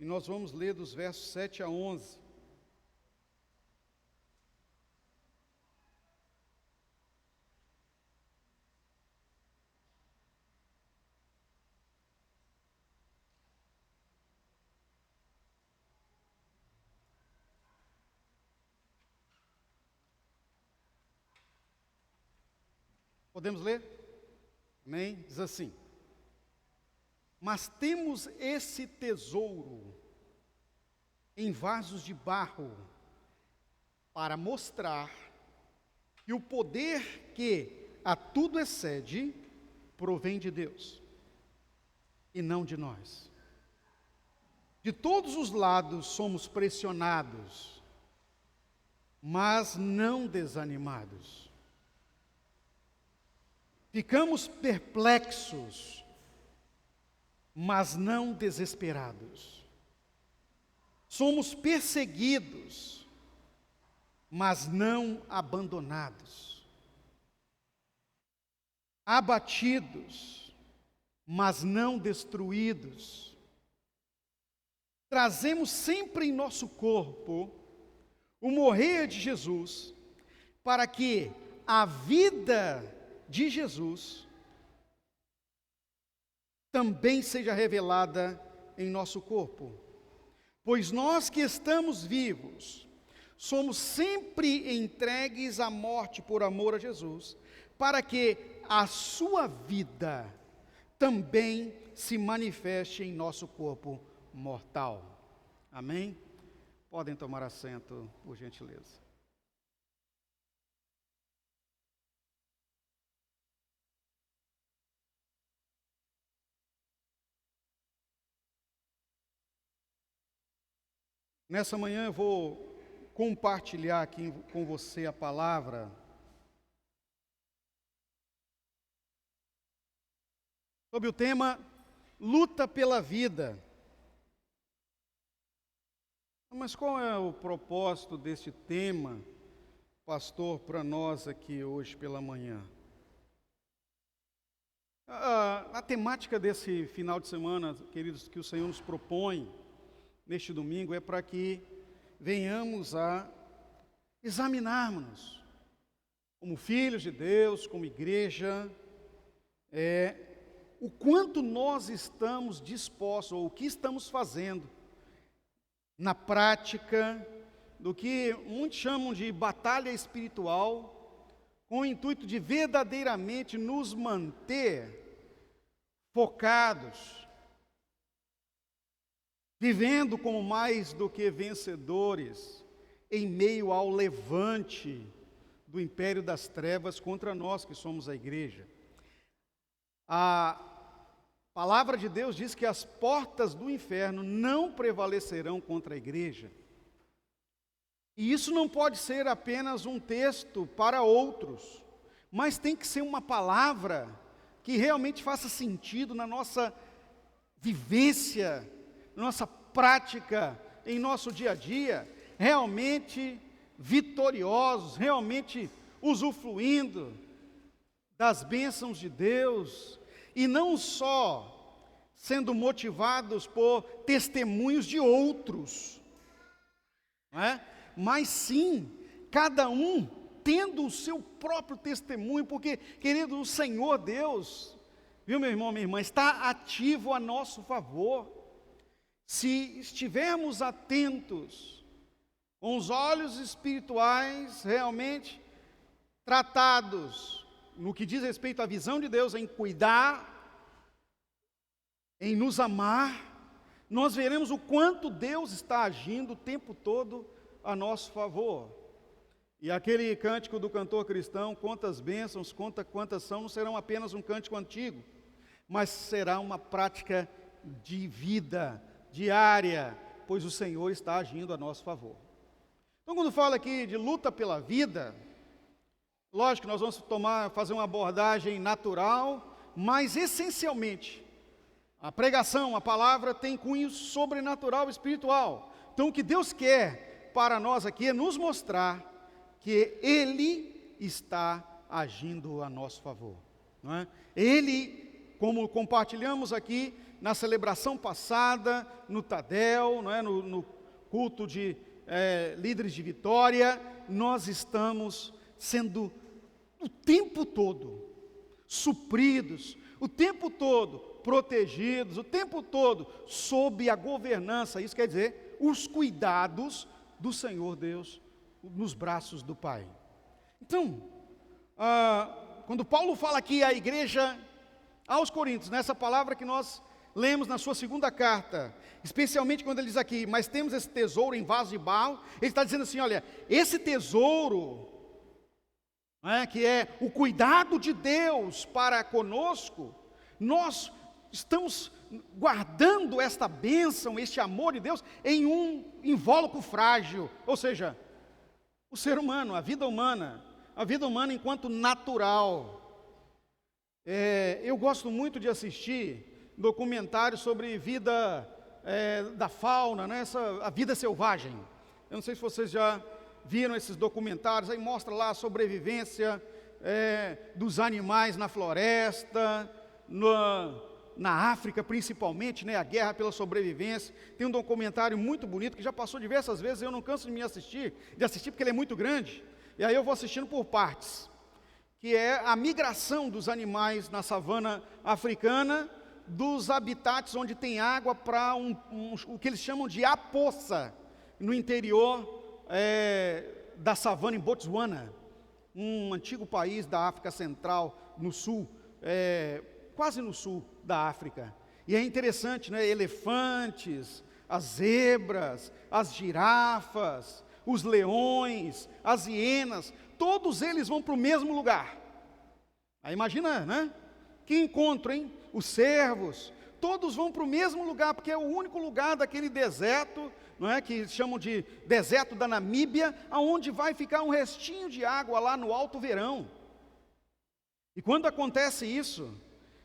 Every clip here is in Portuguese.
e nós vamos ler dos versos 7 a 11. Podemos ler? Amém? Diz assim: mas temos esse tesouro em vasos de barro, para mostrar que o poder que a tudo excede provém de Deus, e não de nós. De todos os lados somos pressionados, mas não desanimados. Ficamos perplexos, mas não desesperados. Somos perseguidos, mas não abandonados. Abatidos, mas não destruídos. Trazemos sempre em nosso corpo o morrer de Jesus, para que a vida de Jesus também seja revelada em nosso corpo. Pois nós que estamos vivos, somos sempre entregues à morte por amor a Jesus, para que a sua vida também se manifeste em nosso corpo mortal. Amém? Podem tomar assento, por gentileza. Nessa manhã eu vou compartilhar aqui com você a palavra sobre o tema luta pela vida. Mas qual é o propósito deste tema, pastor, para nós aqui hoje pela manhã? A temática desse final de semana, queridos, que o Senhor nos propõe neste domingo é para que venhamos a examinarmos, como filhos de Deus, como igreja, o quanto nós estamos dispostos, ou o que estamos fazendo na prática do que muitos chamam de batalha espiritual, com o intuito de verdadeiramente nos manter focados, vivendo como mais do que vencedores, em meio ao levante do império das trevas contra nós que somos a igreja. A palavra de Deus diz que as portas do inferno não prevalecerão contra a igreja. E isso não pode ser apenas um texto para outros, mas tem que ser uma palavra que realmente faça sentido na nossa vivência, nossa prática, em nosso dia a dia, realmente vitoriosos, realmente usufruindo das bênçãos de Deus, e não só sendo motivados por testemunhos de outros, não é? Mas sim, cada um tendo o seu próprio testemunho, porque, querido, o Senhor Deus, viu, meu irmão, minha irmã, está ativo a nosso favor. Se estivermos atentos, com os olhos espirituais realmente tratados, no que diz respeito à visão de Deus, em cuidar, em nos amar, nós veremos o quanto Deus está agindo o tempo todo a nosso favor. E aquele cântico do cantor cristão, quantas bênçãos, quantas são, não serão apenas um cântico antigo, mas será uma prática de vida diária, pois o Senhor está agindo a nosso favor. Então, quando fala aqui de luta pela vida, lógico que nós vamos fazer uma abordagem natural, mas essencialmente, a pregação, a palavra tem cunho sobrenatural, espiritual. Então, o que Deus quer para nós aqui é nos mostrar que Ele está agindo a nosso favor, não é? Ele, como compartilhamos aqui, na celebração passada, no Tadel, não é? no culto de líderes de vitória, nós estamos sendo o tempo todo supridos, o tempo todo protegidos, o tempo todo sob a governança, isso quer dizer, os cuidados do Senhor Deus, nos braços do Pai. Então, quando Paulo fala aqui à igreja aos Coríntios, nessa palavra que nós lemos na sua segunda carta, especialmente quando ele diz aqui, mas temos esse tesouro em vaso de barro, ele está dizendo assim, olha, esse tesouro, que é o cuidado de Deus para conosco, nós estamos guardando esta bênção, este amor de Deus em um invólucro frágil, ou seja, o ser humano, a vida humana enquanto natural. Eu gosto muito de assistir documentários sobre vida da fauna, né? A vida selvagem. Eu não sei se vocês já viram esses documentários, aí mostra lá a sobrevivência dos animais na floresta, na África principalmente, né? A guerra pela sobrevivência. Tem um documentário muito bonito que já passou diversas vezes, eu não canso de assistir porque ele é muito grande, e aí eu vou assistindo por partes, que é a migração dos animais na savana africana, dos habitats onde tem água para o que eles chamam de a poça, no interior da savana em Botsuana, um antigo país da África Central, no sul, quase no sul da África. E é interessante, né? Elefantes, as zebras, as girafas, os leões, as hienas, todos eles vão para o mesmo lugar. Aí imagina, né? Que encontro, hein? Os cervos, todos vão para o mesmo lugar, porque é o único lugar daquele deserto, não é? Que chamam de deserto da Namíbia, aonde vai ficar um restinho de água lá no alto verão. E quando acontece isso,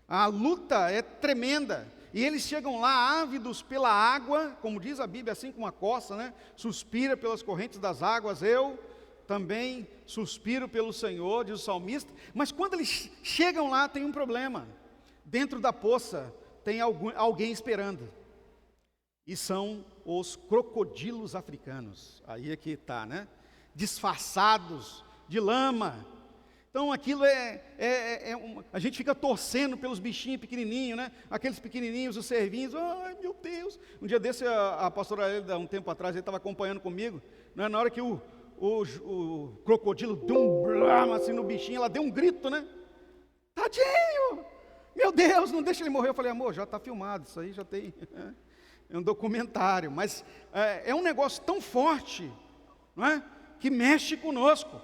a luta é tremenda, e eles chegam lá ávidos pela água, como diz a Bíblia, assim como a costa, né? Suspira pelas correntes das águas, eu também suspiro pelo Senhor, diz o salmista. Mas quando eles chegam lá, tem um problema. Dentro da poça tem alguém esperando, e são os crocodilos africanos. Aí é que está, né? Disfarçados de lama. Então aquilo a gente fica torcendo pelos bichinhos pequenininhos, né? Aqueles pequenininhos, os cervinhos, ai meu Deus. Um dia desse a pastora Elida, um tempo atrás, ele estava acompanhando comigo, né? Na hora que o crocodilo deu um blama assim no bichinho, ela deu um grito, né? Tadinho! Meu Deus, não deixa ele morrer. Eu falei, amor, já está filmado, isso aí já tem, é um documentário, mas é um negócio tão forte, não é? Que mexe conosco.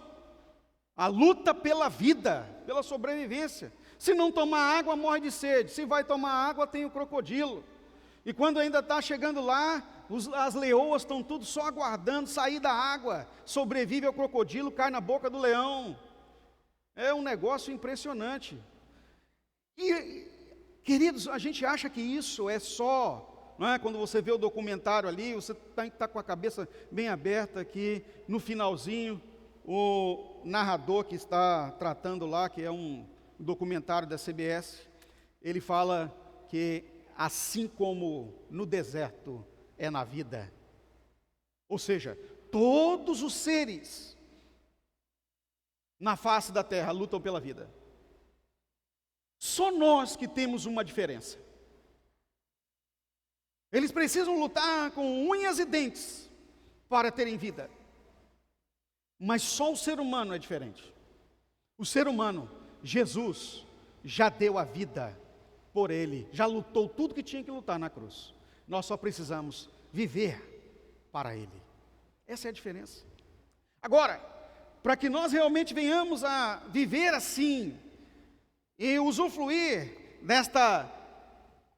A luta pela vida, pela sobrevivência. Se não tomar água, morre de sede. Se vai tomar água, tem o crocodilo. E quando ainda está chegando lá, as leoas estão tudo só aguardando sair da água. Sobrevive ao crocodilo, cai na boca do leão. É um negócio impressionante. E, queridos, a gente acha que isso é só, não é? Quando você vê o documentário ali, você tem que estar com a cabeça bem aberta aqui, no finalzinho, o narrador que está tratando lá, que é um documentário da CBS, ele fala que assim como no deserto é na vida, ou seja, todos os seres na face da terra lutam pela vida. Só nós que temos uma diferença. Eles precisam lutar com unhas e dentes para terem vida. Mas só o ser humano é diferente. O ser humano, Jesus, já deu a vida por ele, já lutou tudo que tinha que lutar na cruz. Nós só precisamos viver para ele. Essa é a diferença. Agora, para que nós realmente venhamos a viver assim, e usufruir desta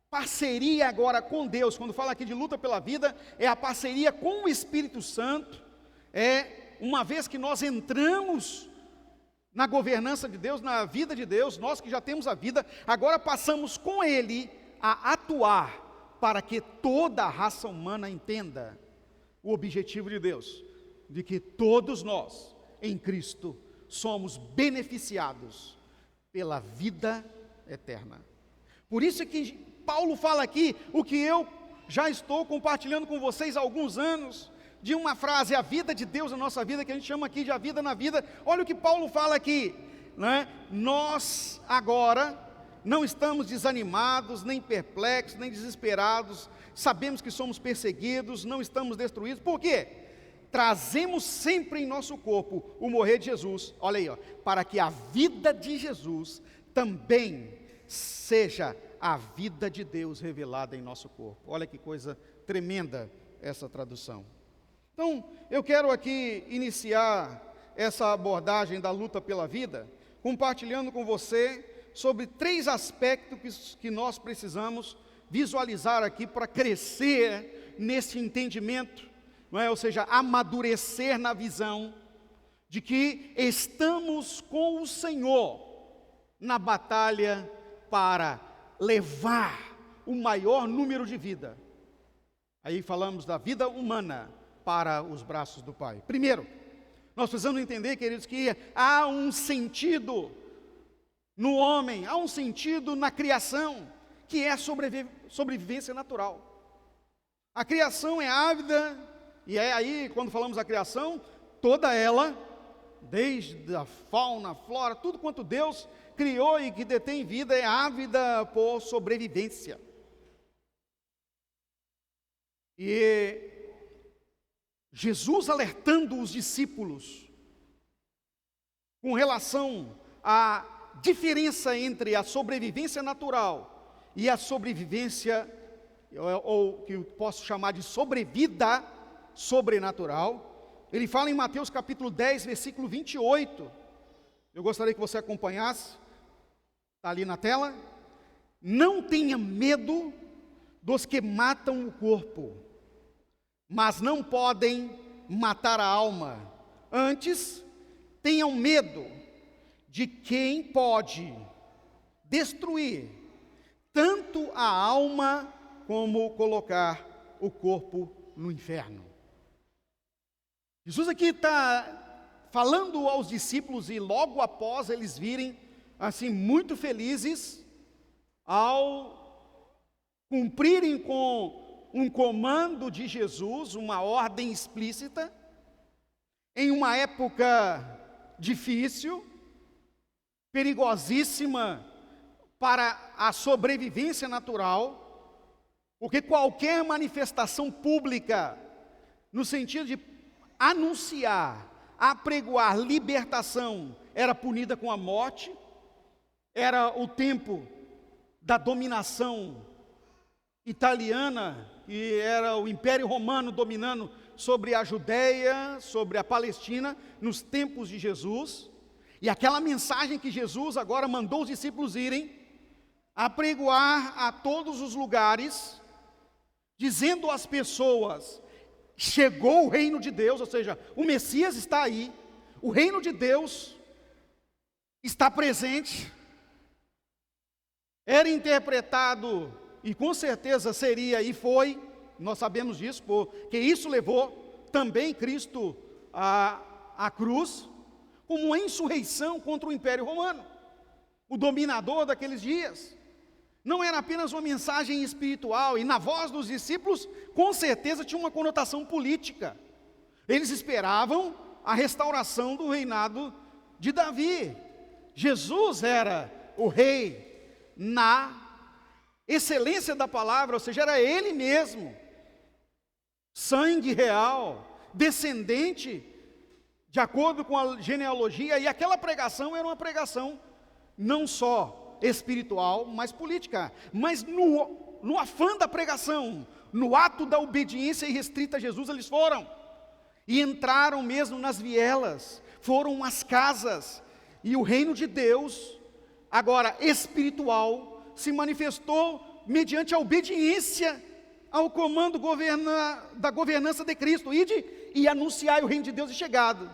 parceria agora com Deus, quando fala aqui de luta pela vida, é a parceria com o Espírito Santo, uma vez que nós entramos na governança de Deus, na vida de Deus, nós que já temos a vida, agora passamos com Ele a atuar para que toda a raça humana entenda o objetivo de Deus, de que todos nós, em Cristo, somos beneficiados pela vida eterna. Por isso é que Paulo fala aqui, o que eu já estou compartilhando com vocês há alguns anos, de uma frase, a vida de Deus na nossa vida, que a gente chama aqui de a vida na vida. Olha o que Paulo fala aqui, né? Nós agora não estamos desanimados, nem perplexos, nem desesperados, sabemos que somos perseguidos, não estamos destruídos. Por quê? Trazemos sempre em nosso corpo o morrer de Jesus, olha aí, ó, para que a vida de Jesus também seja a vida de Deus revelada em nosso corpo. Olha que coisa tremenda essa tradução. Então, eu quero aqui iniciar essa abordagem da luta pela vida, compartilhando com você sobre 3 aspectos que nós precisamos visualizar aqui para crescer nesse entendimento, não é? Ou seja, amadurecer na visão de que estamos com o Senhor na batalha para levar o maior número de vida. Aí falamos da vida humana para os braços do Pai. Primeiro, nós precisamos entender, queridos, que há um sentido no homem, há um sentido na criação, que é a sobrevivência natural. A criação é ávida, e é aí, quando falamos da criação, toda ela, desde a fauna, a flora, tudo quanto Deus criou e que detém vida, é ávida por sobrevivência. E Jesus alertando os discípulos com relação à diferença entre a sobrevivência natural e a sobrevivência, ou que eu posso chamar de sobrevida sobrenatural. Ele fala em Mateus capítulo 10, versículo 28. Eu gostaria que você acompanhasse, está ali na tela. Não tenha medo dos que matam o corpo, mas não podem matar a alma. Antes, tenham medo de quem pode destruir tanto a alma como colocar o corpo no inferno. Jesus aqui está falando aos discípulos e logo após eles virem assim muito felizes ao cumprirem com um comando de Jesus, uma ordem explícita, em uma época difícil, perigosíssima para a sobrevivência natural, porque qualquer manifestação pública, no sentido de anunciar, apregoar libertação, era punida com a morte. Era o tempo da dominação italiana, que era o Império Romano dominando sobre a Judéia, sobre a Palestina, nos tempos de Jesus. E aquela mensagem que Jesus agora mandou os discípulos irem, apregoar a todos os lugares, dizendo às pessoas: chegou o reino de Deus, ou seja, o Messias está aí, o reino de Deus está presente. Era interpretado, e com certeza seria e foi, nós sabemos disso, porque isso levou também Cristo à cruz, como uma insurreição contra o Império Romano, o dominador daqueles dias. Não era apenas uma mensagem espiritual, e na voz dos discípulos, com certeza tinha uma conotação política. Eles esperavam a restauração do reinado de Davi. Jesus era o rei na excelência da palavra, ou seja, era ele mesmo, sangue real, descendente, de acordo com a genealogia, e aquela pregação era uma pregação não só espiritual, mas política. Mas no afã da pregação, no ato da obediência irrestrita a Jesus, eles foram, e entraram mesmo nas vielas, foram às casas, e o reino de Deus, agora espiritual, se manifestou mediante a obediência ao comando da governança de Cristo, e anunciar o reino de Deus é chegado.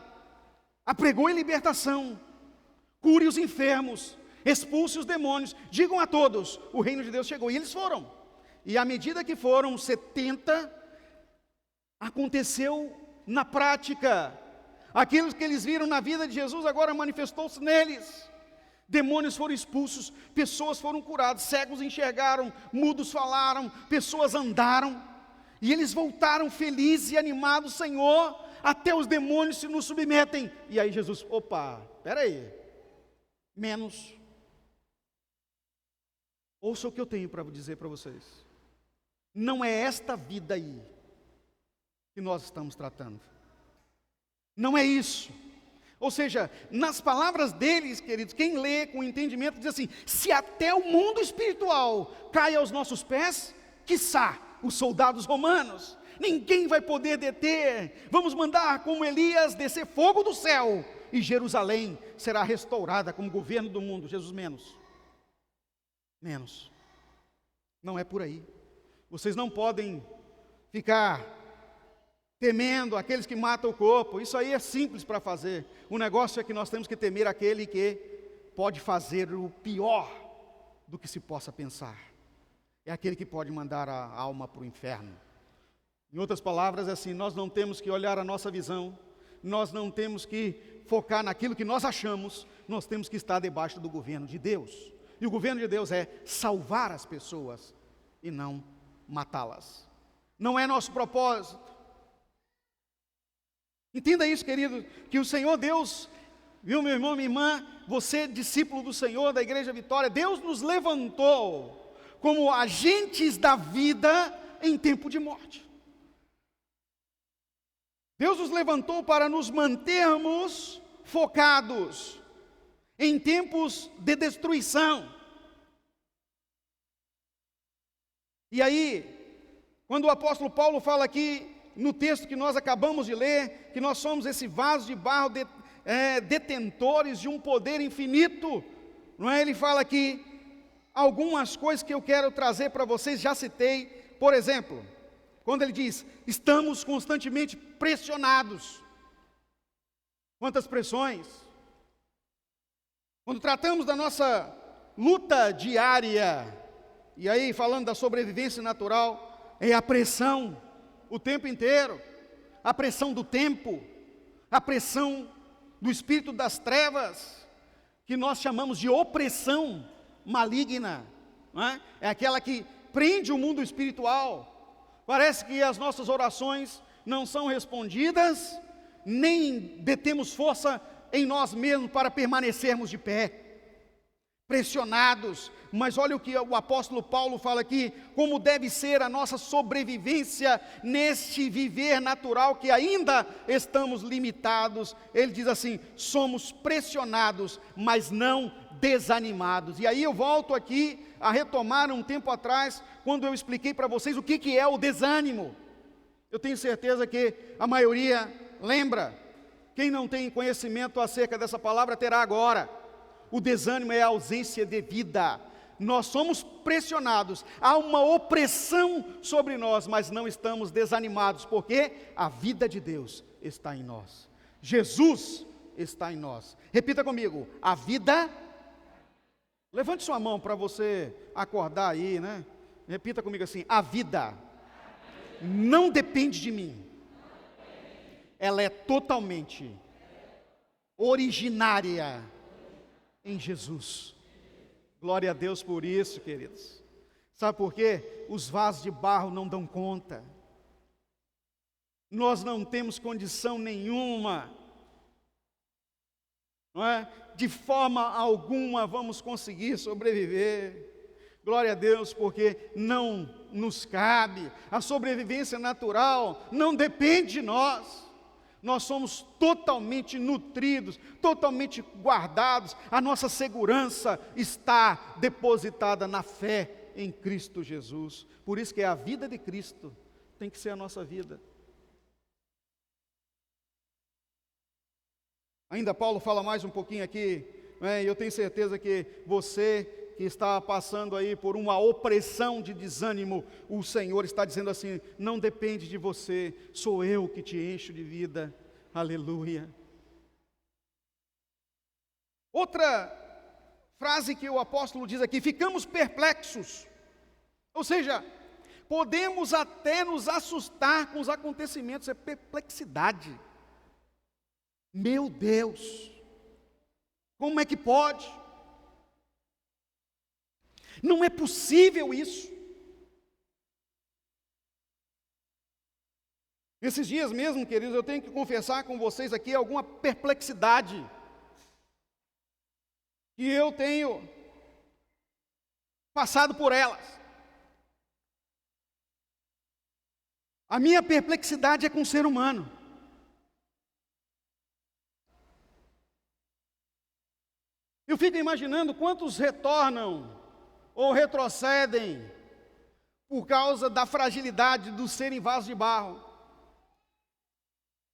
Apregou em libertação, cure os enfermos, expulse os demônios, digam a todos, o reino de Deus chegou. E eles foram, e à medida que foram 70, aconteceu na prática, aquilo que eles viram na vida de Jesus agora manifestou-se neles. demônios foram expulsos, pessoas foram curadas, cegos enxergaram, mudos falaram, pessoas andaram, e eles voltaram felizes e animados. Senhor, até os demônios se nos submetem. E aí Jesus, opa, espera aí, menos. Ouça o que eu tenho para dizer para vocês. Não é esta vida aí que nós estamos tratando. Não é isso. Ou seja, nas palavras deles, queridos, quem lê com entendimento diz assim: se até o mundo espiritual cai aos nossos pés, quiçá os soldados romanos, ninguém vai poder deter. Vamos mandar como Elias descer fogo do céu, e Jerusalém será restaurada como governo do mundo. Jesus, menos. Não é por aí. Vocês não podem ficar temendo aqueles que matam o corpo. Isso aí é simples para fazer. O negócio é que nós temos que temer aquele que pode fazer o pior do que se possa pensar. É aquele que pode mandar a alma para o inferno. Em outras palavras, é assim: nós não temos que olhar a nossa visão, nós não temos que focar naquilo que nós achamos, nós temos que estar debaixo do governo de Deus. E o governo de Deus é salvar as pessoas e não matá-las. Não é nosso propósito. Entenda isso, querido, que o Senhor Deus, viu, meu irmão, minha irmã, você, discípulo do Senhor, da Igreja Vitória, Deus nos levantou como agentes da vida em tempo de morte. Deus nos levantou para nos mantermos focados em tempos de destruição. E aí, quando o apóstolo Paulo fala aqui, no texto que nós acabamos de ler, que nós somos esse vaso de barro, detentores de um poder infinito, não é? Ele fala aqui algumas coisas que eu quero trazer para vocês, já citei. Por exemplo, quando ele diz: estamos constantemente pressionados. Quantas pressões! Quando tratamos da nossa luta diária, e aí falando da sobrevivência natural, é a pressão o tempo inteiro, a pressão do tempo, a pressão do espírito das trevas, que nós chamamos de opressão maligna, não é? É aquela que prende o mundo espiritual. Parece que as nossas orações não são respondidas, nem detemos força em nós mesmos para permanecermos de pé, pressionados. Mas olha o que o apóstolo Paulo fala aqui, como deve ser a nossa sobrevivência neste viver natural que ainda estamos limitados. Ele diz assim: somos pressionados, mas não desanimados. E aí eu volto aqui a retomar um tempo atrás, quando eu expliquei para vocês o que é o desânimo. Eu tenho certeza que a maioria lembra. Quem não tem conhecimento acerca dessa palavra terá agora. O desânimo é a ausência de vida. Nós somos pressionados, há uma opressão sobre nós, mas não estamos desanimados, porque a vida de Deus está em nós. Jesus está em nós. Repita comigo: a vida. Levante sua mão para você acordar aí, né? Repita comigo assim: a vida não depende de mim. Ela é totalmente originária em Jesus. Glória a Deus por isso, queridos. Sabe por quê? Os vasos de barro não dão conta. Nós não temos condição nenhuma, não é? De forma alguma vamos conseguir sobreviver. Glória a Deus, porque não nos cabe. A sobrevivência natural não depende de nós. Nós somos totalmente nutridos, totalmente guardados. A nossa segurança está depositada na fé em Cristo Jesus. Por isso que a vida de Cristo tem que ser a nossa vida. Ainda Paulo fala mais um pouquinho aqui, né? Eu tenho certeza que você que está passando aí por uma opressão de desânimo, o Senhor está dizendo assim: não depende de você, sou eu que te encho de vida. Aleluia. Outra frase que o apóstolo diz aqui: ficamos perplexos. Ou seja, podemos até nos assustar com os acontecimentos, é perplexidade. Meu Deus, como é que pode? Não é possível isso. Esses dias mesmo, queridos, eu tenho que confessar com vocês aqui alguma perplexidade que eu tenho passado por elas. A minha perplexidade é com o ser humano. Eu fico imaginando quantos retornam ou retrocedem por causa da fragilidade do serem vasos de barro.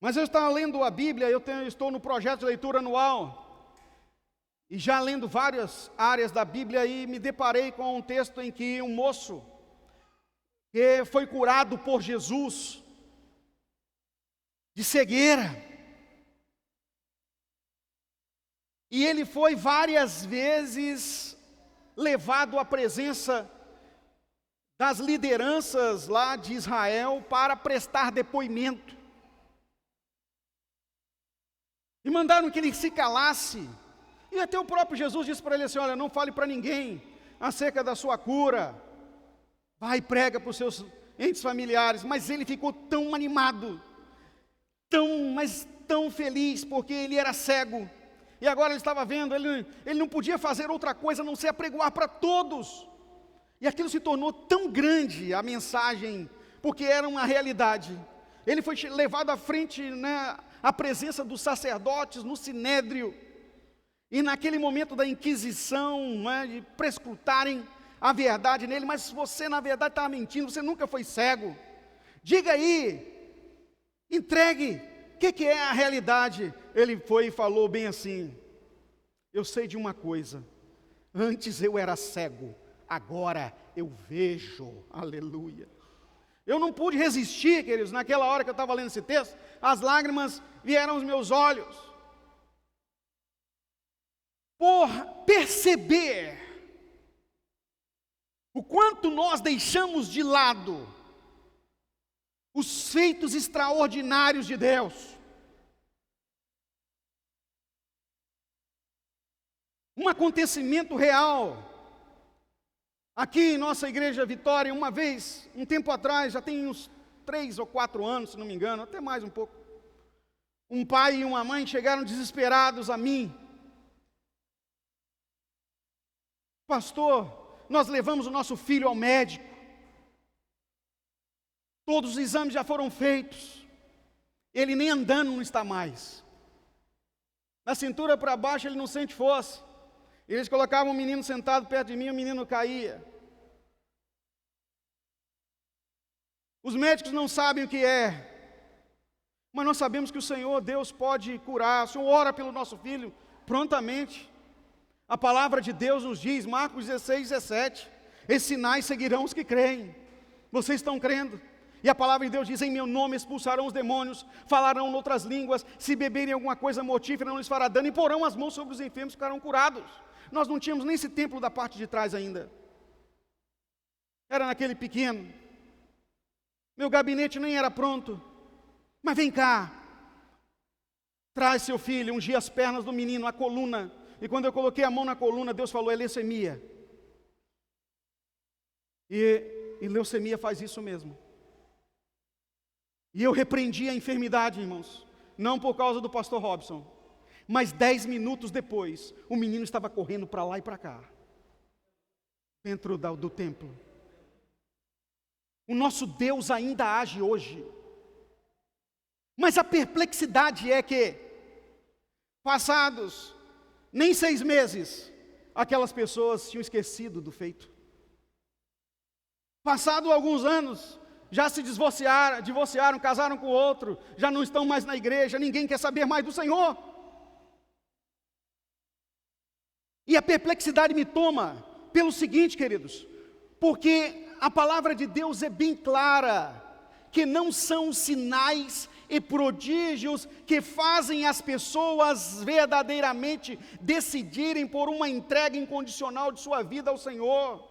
Mas eu estava lendo a Bíblia, estou no projeto de leitura anual, e já lendo várias áreas da Bíblia, e me deparei com um texto em que um moço, que foi curado por Jesus, de cegueira, e ele foi várias vezes levado à presença das lideranças lá de Israel para prestar depoimento. E mandaram que ele se calasse. E até o próprio Jesus disse para ele assim: olha, não fale para ninguém acerca da sua cura. Vai e prega para os seus entes familiares. Mas ele ficou tão animado, mas tão feliz, porque ele era cego. E agora ele estava vendo, ele não podia fazer outra coisa a não ser apregoar para todos. E aquilo se tornou tão grande, a mensagem, porque era uma realidade. Ele foi levado à frente, à presença dos sacerdotes no sinédrio, e naquele momento da inquisição, de prescrutarem a verdade nele. Mas você na verdade estava mentindo, você nunca foi cego. Diga aí, entregue, o que é a realidade? Ele foi e falou bem assim: eu sei de uma coisa, antes eu era cego, agora eu vejo. Aleluia. Eu não pude resistir, queridos, naquela hora que eu estava lendo esse texto, as lágrimas vieram aos meus olhos, por perceber o quanto nós deixamos de lado os feitos extraordinários de Deus. Um acontecimento real. Aqui em nossa igreja Vitória, uma vez, um tempo atrás, já tem uns 3 ou 4 anos, se não me engano, até mais um pouco, um pai e uma mãe chegaram desesperados a mim: pastor, nós levamos o nosso filho ao médico, todos os exames já foram feitos, ele nem andando não está mais, da cintura para baixo ele não sente força. Eles colocavam o menino sentado perto de mim, o menino caía. Os médicos não sabem o que é, mas nós sabemos que o Senhor, Deus, pode curar. O Senhor ora pelo nosso filho prontamente. A palavra de Deus nos diz, Marcos 16, 17, esses sinais seguirão os que creem. Vocês estão crendo? E a palavra de Deus diz: em meu nome expulsarão os demônios, falarão em outras línguas, se beberem alguma coisa mortífera não lhes fará dano, e porão as mãos sobre os enfermos e ficarão curados. Nós não tínhamos nem esse templo da parte de trás ainda, era naquele pequeno, meu gabinete nem era pronto. Mas vem cá, traz seu filho. Ungi as pernas do menino, a coluna, e quando eu coloquei a mão na coluna, Deus falou: é leucemia. E leucemia faz isso mesmo. E eu repreendi a enfermidade, irmãos, não por causa do pastor Robson, mas 10 minutos depois, o menino estava correndo para lá e para cá, dentro do templo. O nosso Deus ainda age hoje. Mas a perplexidade é que, passados nem 6 meses, aquelas pessoas tinham esquecido do feito. Passado alguns anos, já se divorciaram, casaram com outro, já não estão mais na igreja, ninguém quer saber mais do Senhor. E a perplexidade me toma pelo seguinte, queridos, porque a palavra de Deus é bem clara, que não são sinais e prodígios que fazem as pessoas verdadeiramente decidirem por uma entrega incondicional de sua vida ao Senhor.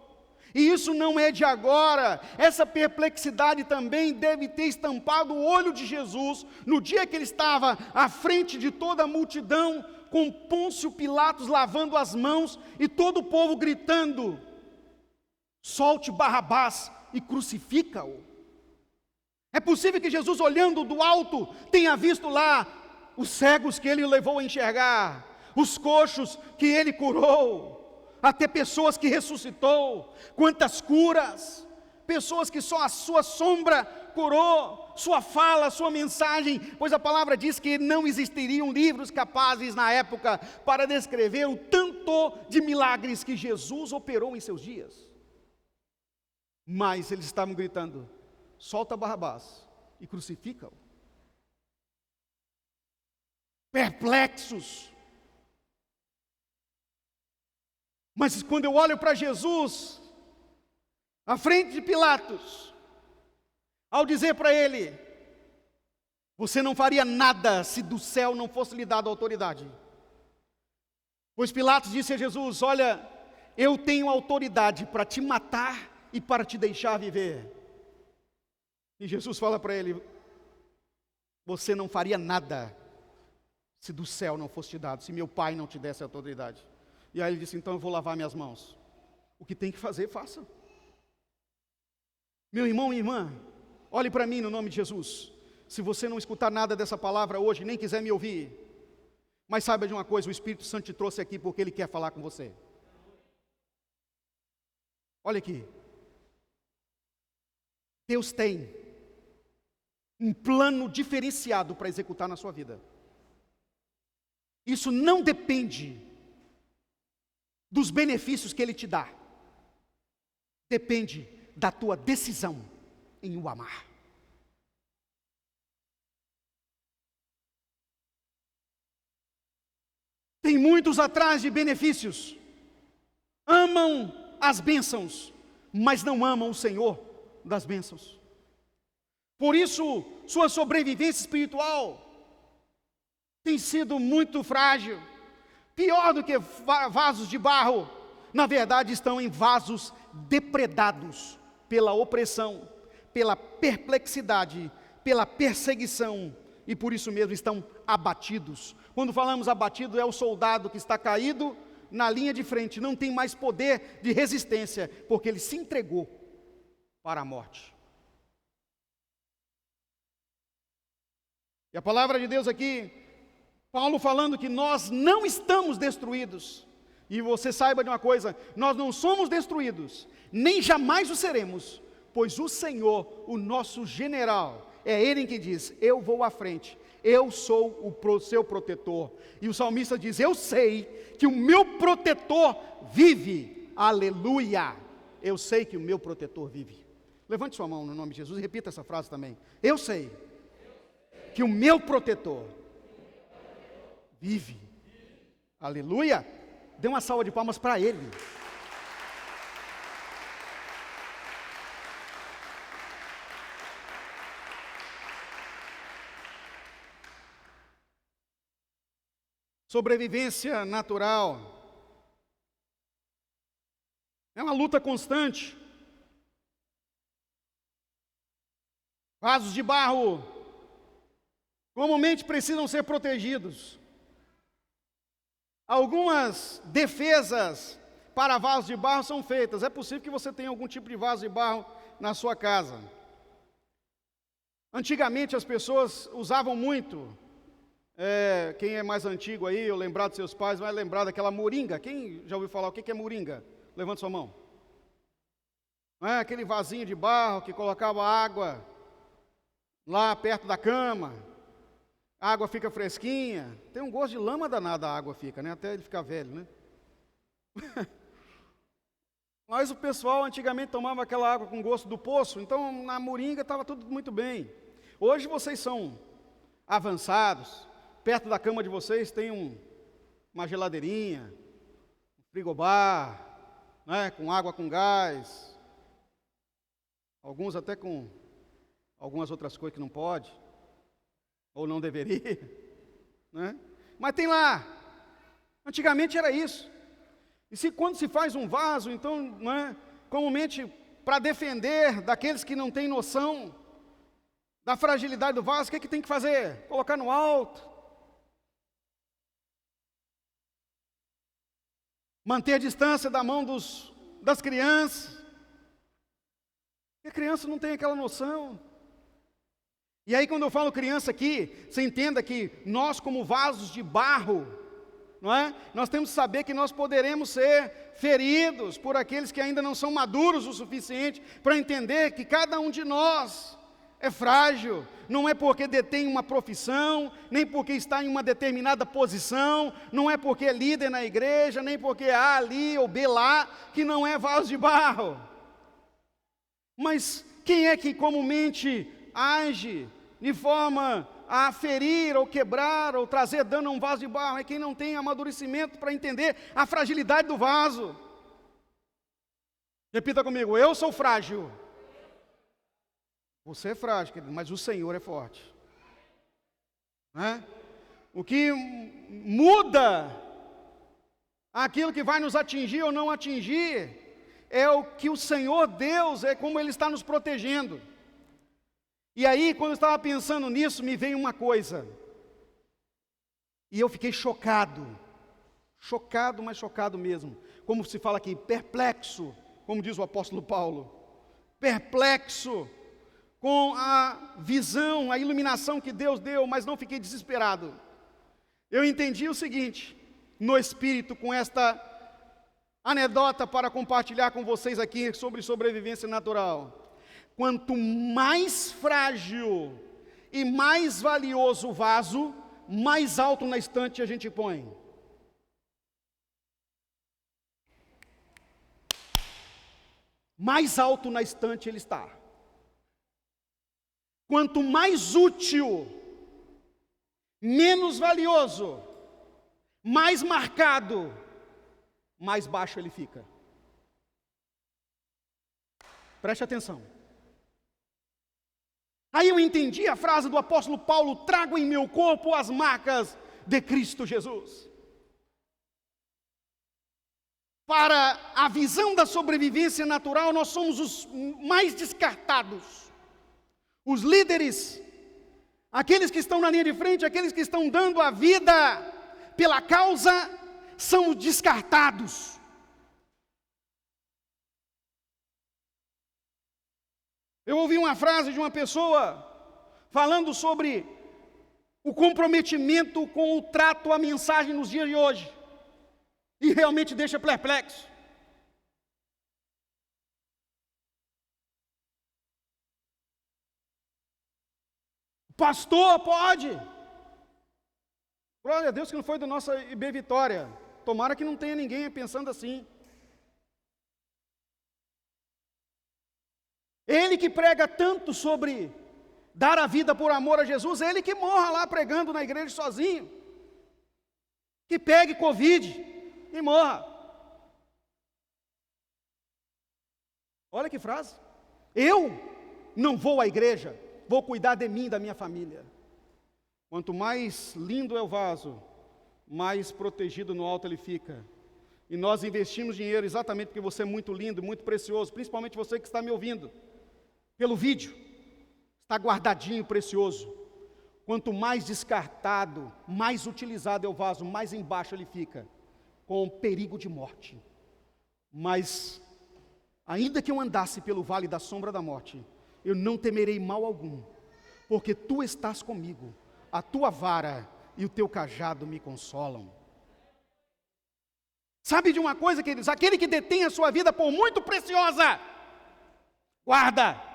E isso não é de agora. Essa perplexidade também deve ter estampado o olho de Jesus no dia que ele estava à frente de toda a multidão, com Pôncio Pilatos lavando as mãos e todo o povo gritando: solte Barrabás e crucifica-o. É possível que Jesus, olhando do alto, tenha visto lá os cegos que ele levou a enxergar, os coxos que ele curou, até pessoas que ressuscitou. Quantas curas! Pessoas que só a sua sombra curou, sua fala, sua mensagem, pois a palavra diz que não existiriam livros capazes na época para descrever o tanto de milagres que Jesus operou em seus dias. Mas eles estavam gritando: solta Barrabás e crucifica-o. Perplexos. Mas quando eu olho para Jesus, à frente de Pilatos, ao dizer para ele: você não faria nada se do céu não fosse lhe dada autoridade. Pois Pilatos disse a Jesus: olha, eu tenho autoridade para te matar e para te deixar viver. E Jesus fala para ele: você não faria nada se do céu não fosse te dado, se meu Pai não te desse a autoridade. E aí ele disse: então eu vou lavar minhas mãos. O que tem que fazer, faça. Meu irmão e irmã, olhe para mim no nome de Jesus. Se você não escutar nada dessa palavra hoje, nem quiser me ouvir, mas saiba de uma coisa: o Espírito Santo te trouxe aqui porque Ele quer falar com você. Olha aqui. Deus tem um plano diferenciado para executar na sua vida. Isso não depende dos benefícios que Ele te dá. Depende da tua decisão em o amar. Tem muitos atrás de benefícios, amam as bênçãos, mas não amam o Senhor das bênçãos. Por isso, sua sobrevivência espiritual tem sido muito frágil, pior do que vasos de barro. Na verdade, estão em vasos depredados pela opressão, pela perplexidade, pela perseguição, e por isso mesmo estão abatidos. Quando falamos abatido, é o soldado que está caído na linha de frente, não tem mais poder de resistência, porque ele se entregou para a morte. E a palavra de Deus aqui, Paulo falando que nós não estamos destruídos. E você saiba de uma coisa: nós não somos destruídos, nem jamais o seremos, pois o Senhor, o nosso general, é Ele que diz: eu vou à frente, eu sou o seu protetor. E o salmista diz: eu sei que o meu protetor vive, aleluia, eu sei que o meu protetor vive. Levante sua mão no nome de Jesus e repita essa frase também: eu sei que o meu protetor vive, aleluia. Dê uma salva de palmas para Ele. Sobrevivência natural é uma luta constante. Vasos de barro comumente precisam ser protegidos. Algumas defesas para vasos de barro são feitas. É possível que você tenha algum tipo de vaso de barro na sua casa. Antigamente as pessoas usavam muito, quem é mais antigo aí, ou lembrar dos seus pais, vai lembrar daquela moringa. Quem já ouviu falar o que é moringa? Levanta sua mão. Não é aquele vasinho de barro que colocava água lá perto da cama. A água fica fresquinha, tem um gosto de lama danada a água fica, né? Até ele ficar velho, né? Mas o pessoal antigamente tomava aquela água com gosto do poço, então na moringa estava tudo muito bem. Hoje vocês são avançados, perto da cama de vocês tem uma geladeirinha, um frigobar, né? Com água com gás, alguns até com algumas outras coisas que não pode. Ou não deveria, né? Mas tem lá. Antigamente era isso. E quando se faz um vaso, então, né, comumente, para defender daqueles que não têm noção da fragilidade do vaso, o que tem que fazer? Colocar no alto. Manter a distância da mão das crianças. A criança não tem aquela noção. E aí quando eu falo criança aqui, você entenda que nós como vasos de barro, não é? Nós temos que saber que nós poderemos ser feridos por aqueles que ainda não são maduros o suficiente para entender que cada um de nós é frágil. Não é porque detém uma profissão, nem porque está em uma determinada posição, não é porque é líder na igreja, nem porque A ali ou B lá, que não é vaso de barro. Mas quem é que comumente age de forma a ferir ou quebrar ou trazer dano a um vaso de barro? É quem não tem amadurecimento para entender a fragilidade do vaso. Repita comigo: eu sou frágil. Você é frágil, querido, mas o Senhor é forte. O que muda aquilo que vai nos atingir ou não atingir é o que o Senhor Deus, é como Ele está nos protegendo. E aí, quando eu estava pensando nisso, me veio uma coisa. E eu fiquei chocado. Chocado, mas chocado mesmo. Como se fala aqui, perplexo, como diz o apóstolo Paulo. Perplexo com a visão, a iluminação que Deus deu, mas não fiquei desesperado. Eu entendi o seguinte, no Espírito, com esta anedota para compartilhar com vocês aqui sobre sobrevivência natural. Quanto mais frágil e mais valioso o vaso, mais alto na estante a gente põe. Mais alto na estante ele está. Quanto mais útil, menos valioso, mais marcado, mais baixo ele fica. Preste atenção. Aí eu entendi a frase do apóstolo Paulo: trago em meu corpo as marcas de Cristo Jesus. Para a visão da sobrevivência natural, nós somos os mais descartados. Os líderes, aqueles que estão na linha de frente, aqueles que estão dando a vida pela causa, são descartados. Eu ouvi uma frase de uma pessoa falando sobre o comprometimento com o trato à mensagem nos dias de hoje, e realmente deixa perplexo. Pastor, pode. Glória a Deus que não foi da nossa IB Vitória. Tomara que não tenha ninguém pensando assim. Ele que prega tanto sobre dar a vida por amor a Jesus, ele que morra lá pregando na igreja sozinho. Que pegue Covid e morra. Olha que frase. Eu não vou à igreja, vou cuidar de mim e da minha família. Quanto mais lindo é o vaso, mais protegido no alto ele fica. E nós investimos dinheiro exatamente porque você é muito lindo, muito precioso, principalmente você que está me ouvindo pelo vídeo. Está guardadinho, precioso. Quanto mais descartado, mais utilizado é o vaso, mais embaixo ele fica, com perigo de morte. Mas, ainda que eu andasse pelo vale da sombra da morte, eu não temerei mal algum, porque tu estás comigo, a tua vara e o teu cajado me consolam. Sabe de uma coisa, queridos? Aquele que detém a sua vida por muito preciosa, guarda.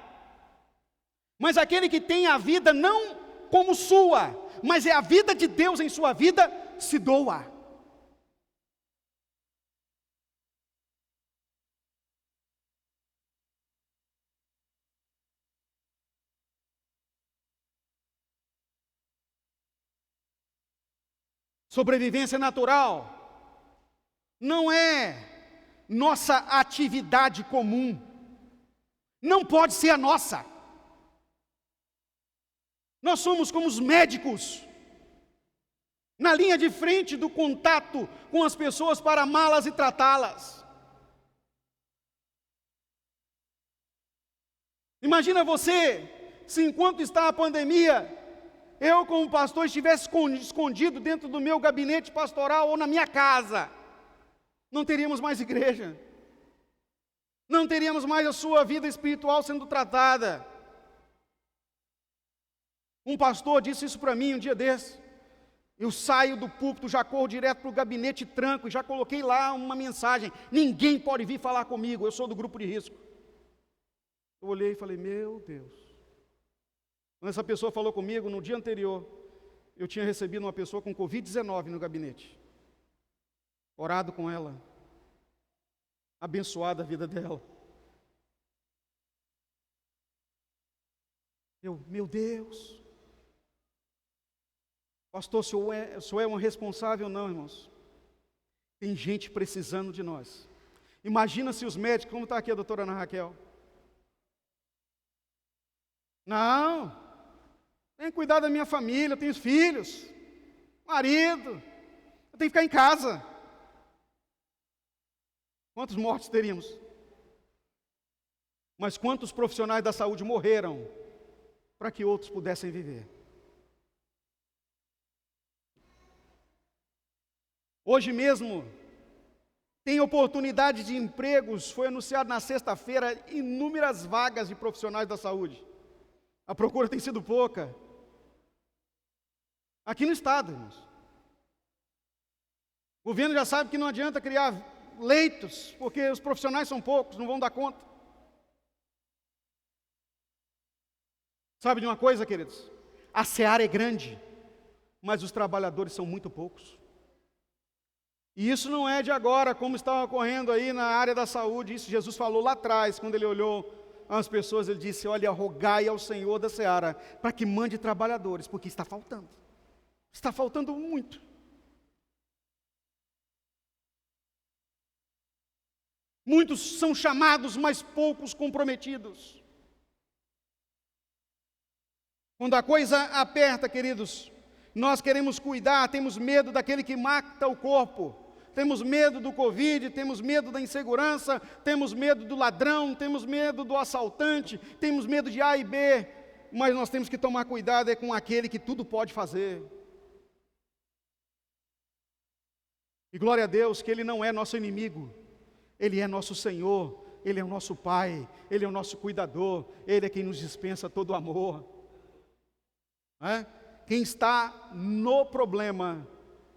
Mas aquele que tem a vida não como sua, mas é a vida de Deus em sua vida, se doa. Sobrevivência natural não é nossa atividade comum, não pode ser a nossa. Nós somos como os médicos, na linha de frente do contato com as pessoas para amá-las e tratá-las. Imagina você, se enquanto está a pandemia, eu como pastor estivesse escondido dentro do meu gabinete pastoral ou na minha casa, não teríamos mais igreja. Não teríamos mais a sua vida espiritual sendo tratada. Um pastor disse isso para mim um dia desse. Eu saio do púlpito, já corro direto para o gabinete, tranco, e já coloquei lá uma mensagem: ninguém pode vir falar comigo, eu sou do grupo de risco. Eu olhei e falei: meu Deus. Quando essa pessoa falou comigo, no dia anterior, eu tinha recebido uma pessoa com Covid-19 no gabinete. Orado com ela, abençoado a vida dela. Meu Deus. Pastor, o senhor é um responsável? Não, irmãos. Tem gente precisando de nós. Imagina se os médicos, como está aqui a doutora Ana Raquel. Não, tenho que cuidar da minha família, eu tenho filhos, marido, eu tenho que ficar em casa. Quantos mortos teríamos? Mas quantos profissionais da saúde morreram para que outros pudessem viver? Hoje mesmo, tem oportunidade de empregos, foi anunciado na sexta-feira inúmeras vagas de profissionais da saúde. A procura tem sido pouca. Aqui no estado, irmãos. O governo já sabe que não adianta criar leitos, porque os profissionais são poucos, não vão dar conta. Sabe de uma coisa, queridos? A seara é grande, mas os trabalhadores são muito poucos. E isso não é de agora, como está ocorrendo aí na área da saúde. Isso Jesus falou lá atrás, quando ele olhou as pessoas, ele disse: olha, rogai ao Senhor da seara para que mande trabalhadores, porque está faltando. Está faltando muito. Muitos são chamados, mas poucos comprometidos. Quando a coisa aperta, queridos, nós queremos cuidar, temos medo daquele que mata o corpo. Temos medo do Covid, temos medo da insegurança, temos medo do ladrão, temos medo do assaltante, temos medo de A e B, mas nós temos que tomar cuidado com aquele que tudo pode fazer. E glória a Deus que Ele não é nosso inimigo, Ele é nosso Senhor, Ele é o nosso Pai, Ele é o nosso cuidador, Ele é quem nos dispensa todo amor. Não é? Quem está no problema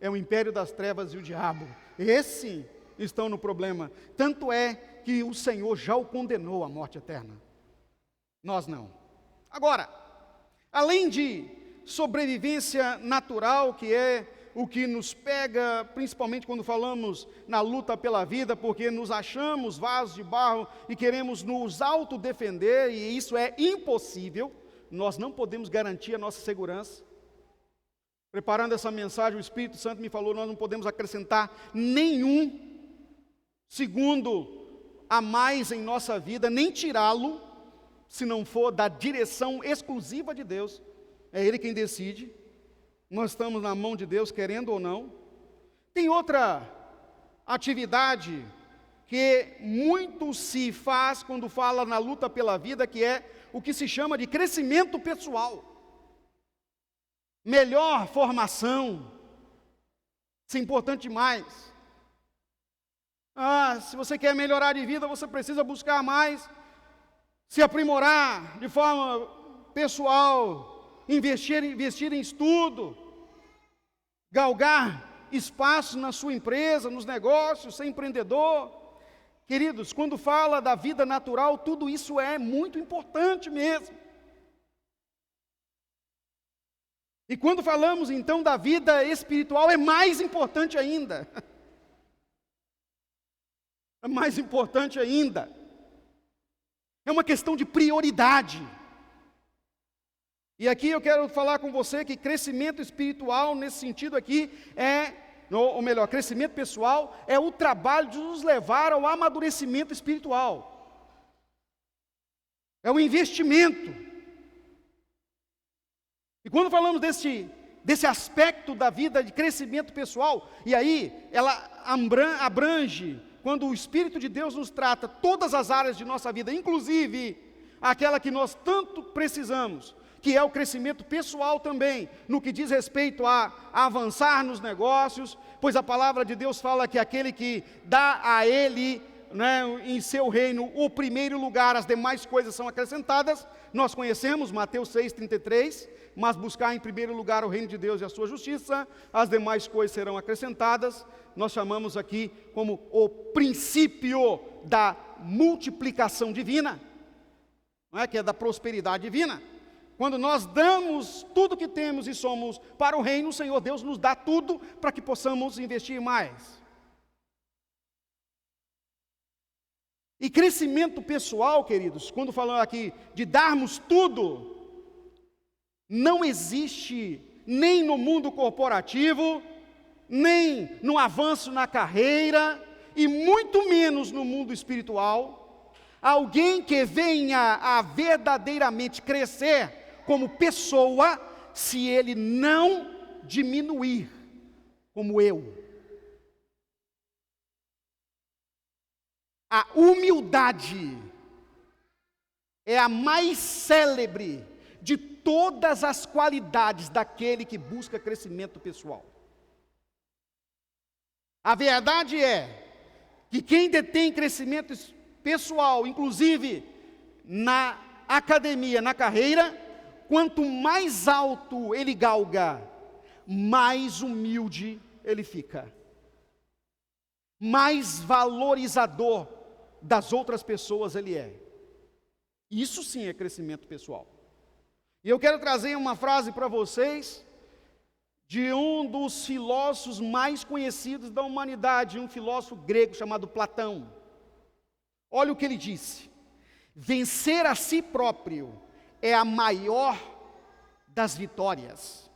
é o império das trevas e o diabo. Esses estão no problema. Tanto é que o Senhor já o condenou à morte eterna. Nós não. Agora, além de sobrevivência natural, que é o que nos pega, principalmente quando falamos na luta pela vida, porque nos achamos vasos de barro e queremos nos autodefender, e isso é impossível, nós não podemos garantir a nossa segurança. Preparando essa mensagem, o Espírito Santo me falou: nós não podemos acrescentar nenhum segundo a mais em nossa vida, nem tirá-lo, se não for da direção exclusiva de Deus. É Ele quem decide. Nós estamos na mão de Deus, querendo ou não. Tem outra atividade que muito se faz quando fala na luta pela vida, que é o que se chama de crescimento pessoal. Melhor formação, isso é importante demais. Se você quer melhorar de vida, você precisa buscar mais, se aprimorar de forma pessoal, investir em estudo, galgar espaço na sua empresa, nos negócios, ser empreendedor. Queridos, quando fala da vida natural, tudo isso é muito importante mesmo. E quando falamos então da vida espiritual, é mais importante ainda. É mais importante ainda. É uma questão de prioridade. E aqui eu quero falar com você que crescimento espiritual, nesse sentido aqui, ou melhor, crescimento pessoal, é o trabalho de nos levar ao amadurecimento espiritual. É o investimento. E quando falamos desse aspecto da vida de crescimento pessoal, e aí ela abrange, quando o Espírito de Deus nos trata, todas as áreas de nossa vida, inclusive aquela que nós tanto precisamos, que é o crescimento pessoal também, no que diz respeito a avançar nos negócios, pois a palavra de Deus fala que aquele que dá a Ele né, em seu reino o primeiro lugar, as demais coisas são acrescentadas. Nós conhecemos Mateus 6,33, mas buscar em primeiro lugar o reino de Deus e a sua justiça, as demais coisas serão acrescentadas. Nós chamamos aqui como o princípio da multiplicação divina, não é? Que é da prosperidade divina. Quando nós damos tudo que temos e somos para o reino, o Senhor Deus nos dá tudo para que possamos investir mais. E crescimento pessoal, queridos, quando falamos aqui de darmos tudo, não existe nem no mundo corporativo, nem no avanço na carreira, e muito menos no mundo espiritual, alguém que venha a verdadeiramente crescer como pessoa, se ele não diminuir como eu. A humildade é a mais célebre de todas as qualidades daquele que busca crescimento pessoal. A verdade é que quem detém crescimento pessoal, inclusive na academia, na carreira, quanto mais alto ele galga, mais humilde ele fica, mais valorizador das outras pessoas ele é. Isso sim é crescimento pessoal. E eu quero trazer uma frase para vocês de um dos filósofos mais conhecidos da humanidade, um filósofo grego chamado Platão. Olha o que ele disse: vencer a si próprio é a maior das vitórias.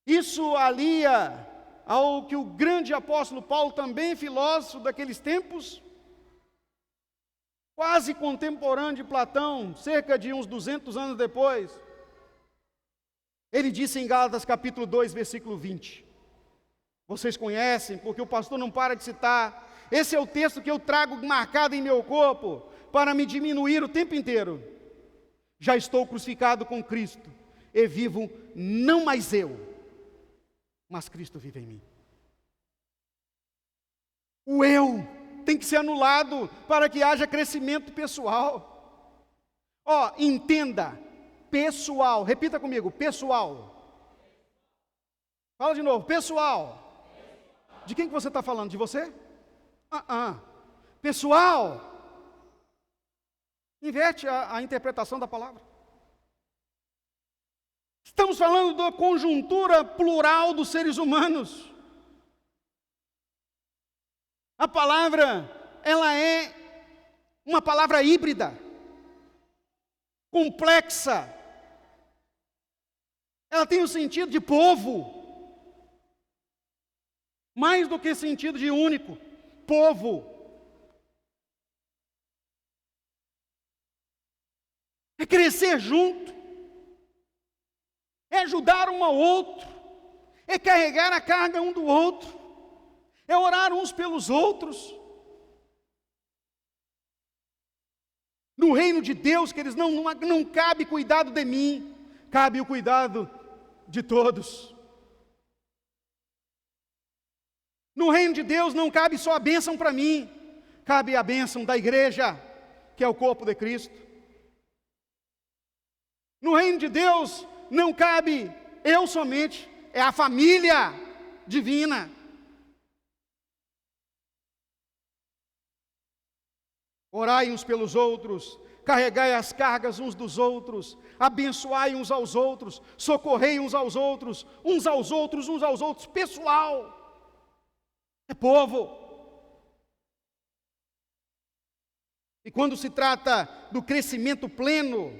Isso alia ao que o grande apóstolo Paulo, também filósofo daqueles tempos, quase contemporâneo de Platão, cerca de uns 200 anos depois, ele disse em Gálatas capítulo 2, versículo 20. Vocês conhecem, porque o pastor não para de citar. Esse é o texto que eu trago marcado em meu corpo, para me diminuir o tempo inteiro. Já estou crucificado com Cristo, e vivo não mais eu, mas Cristo vive em mim. O eu tem que ser anulado para que haja crescimento pessoal. Entenda, pessoal, repita comigo, pessoal. Fala de novo, pessoal. De quem que você está falando? De você? Pessoal. Inverte a interpretação da palavra. Estamos falando da conjuntura plural dos seres humanos. A palavra, ela é uma palavra híbrida, complexa. Ela tem o sentido de povo, mais do que sentido de único, povo. É crescer junto, é ajudar um ao outro, é carregar a carga um do outro, é orar uns pelos outros. No reino de Deus, que eles não cabe cuidado de mim, cabe o cuidado de todos. No reino de Deus não cabe só a bênção para mim, cabe a bênção da igreja, que é o corpo de Cristo. No reino de Deus não cabe eu somente, é a família divina. Orai uns pelos outros, carregai as cargas uns dos outros, abençoai uns aos outros, socorrei uns aos outros, uns aos outros, pessoal, é povo. E quando se trata do crescimento pleno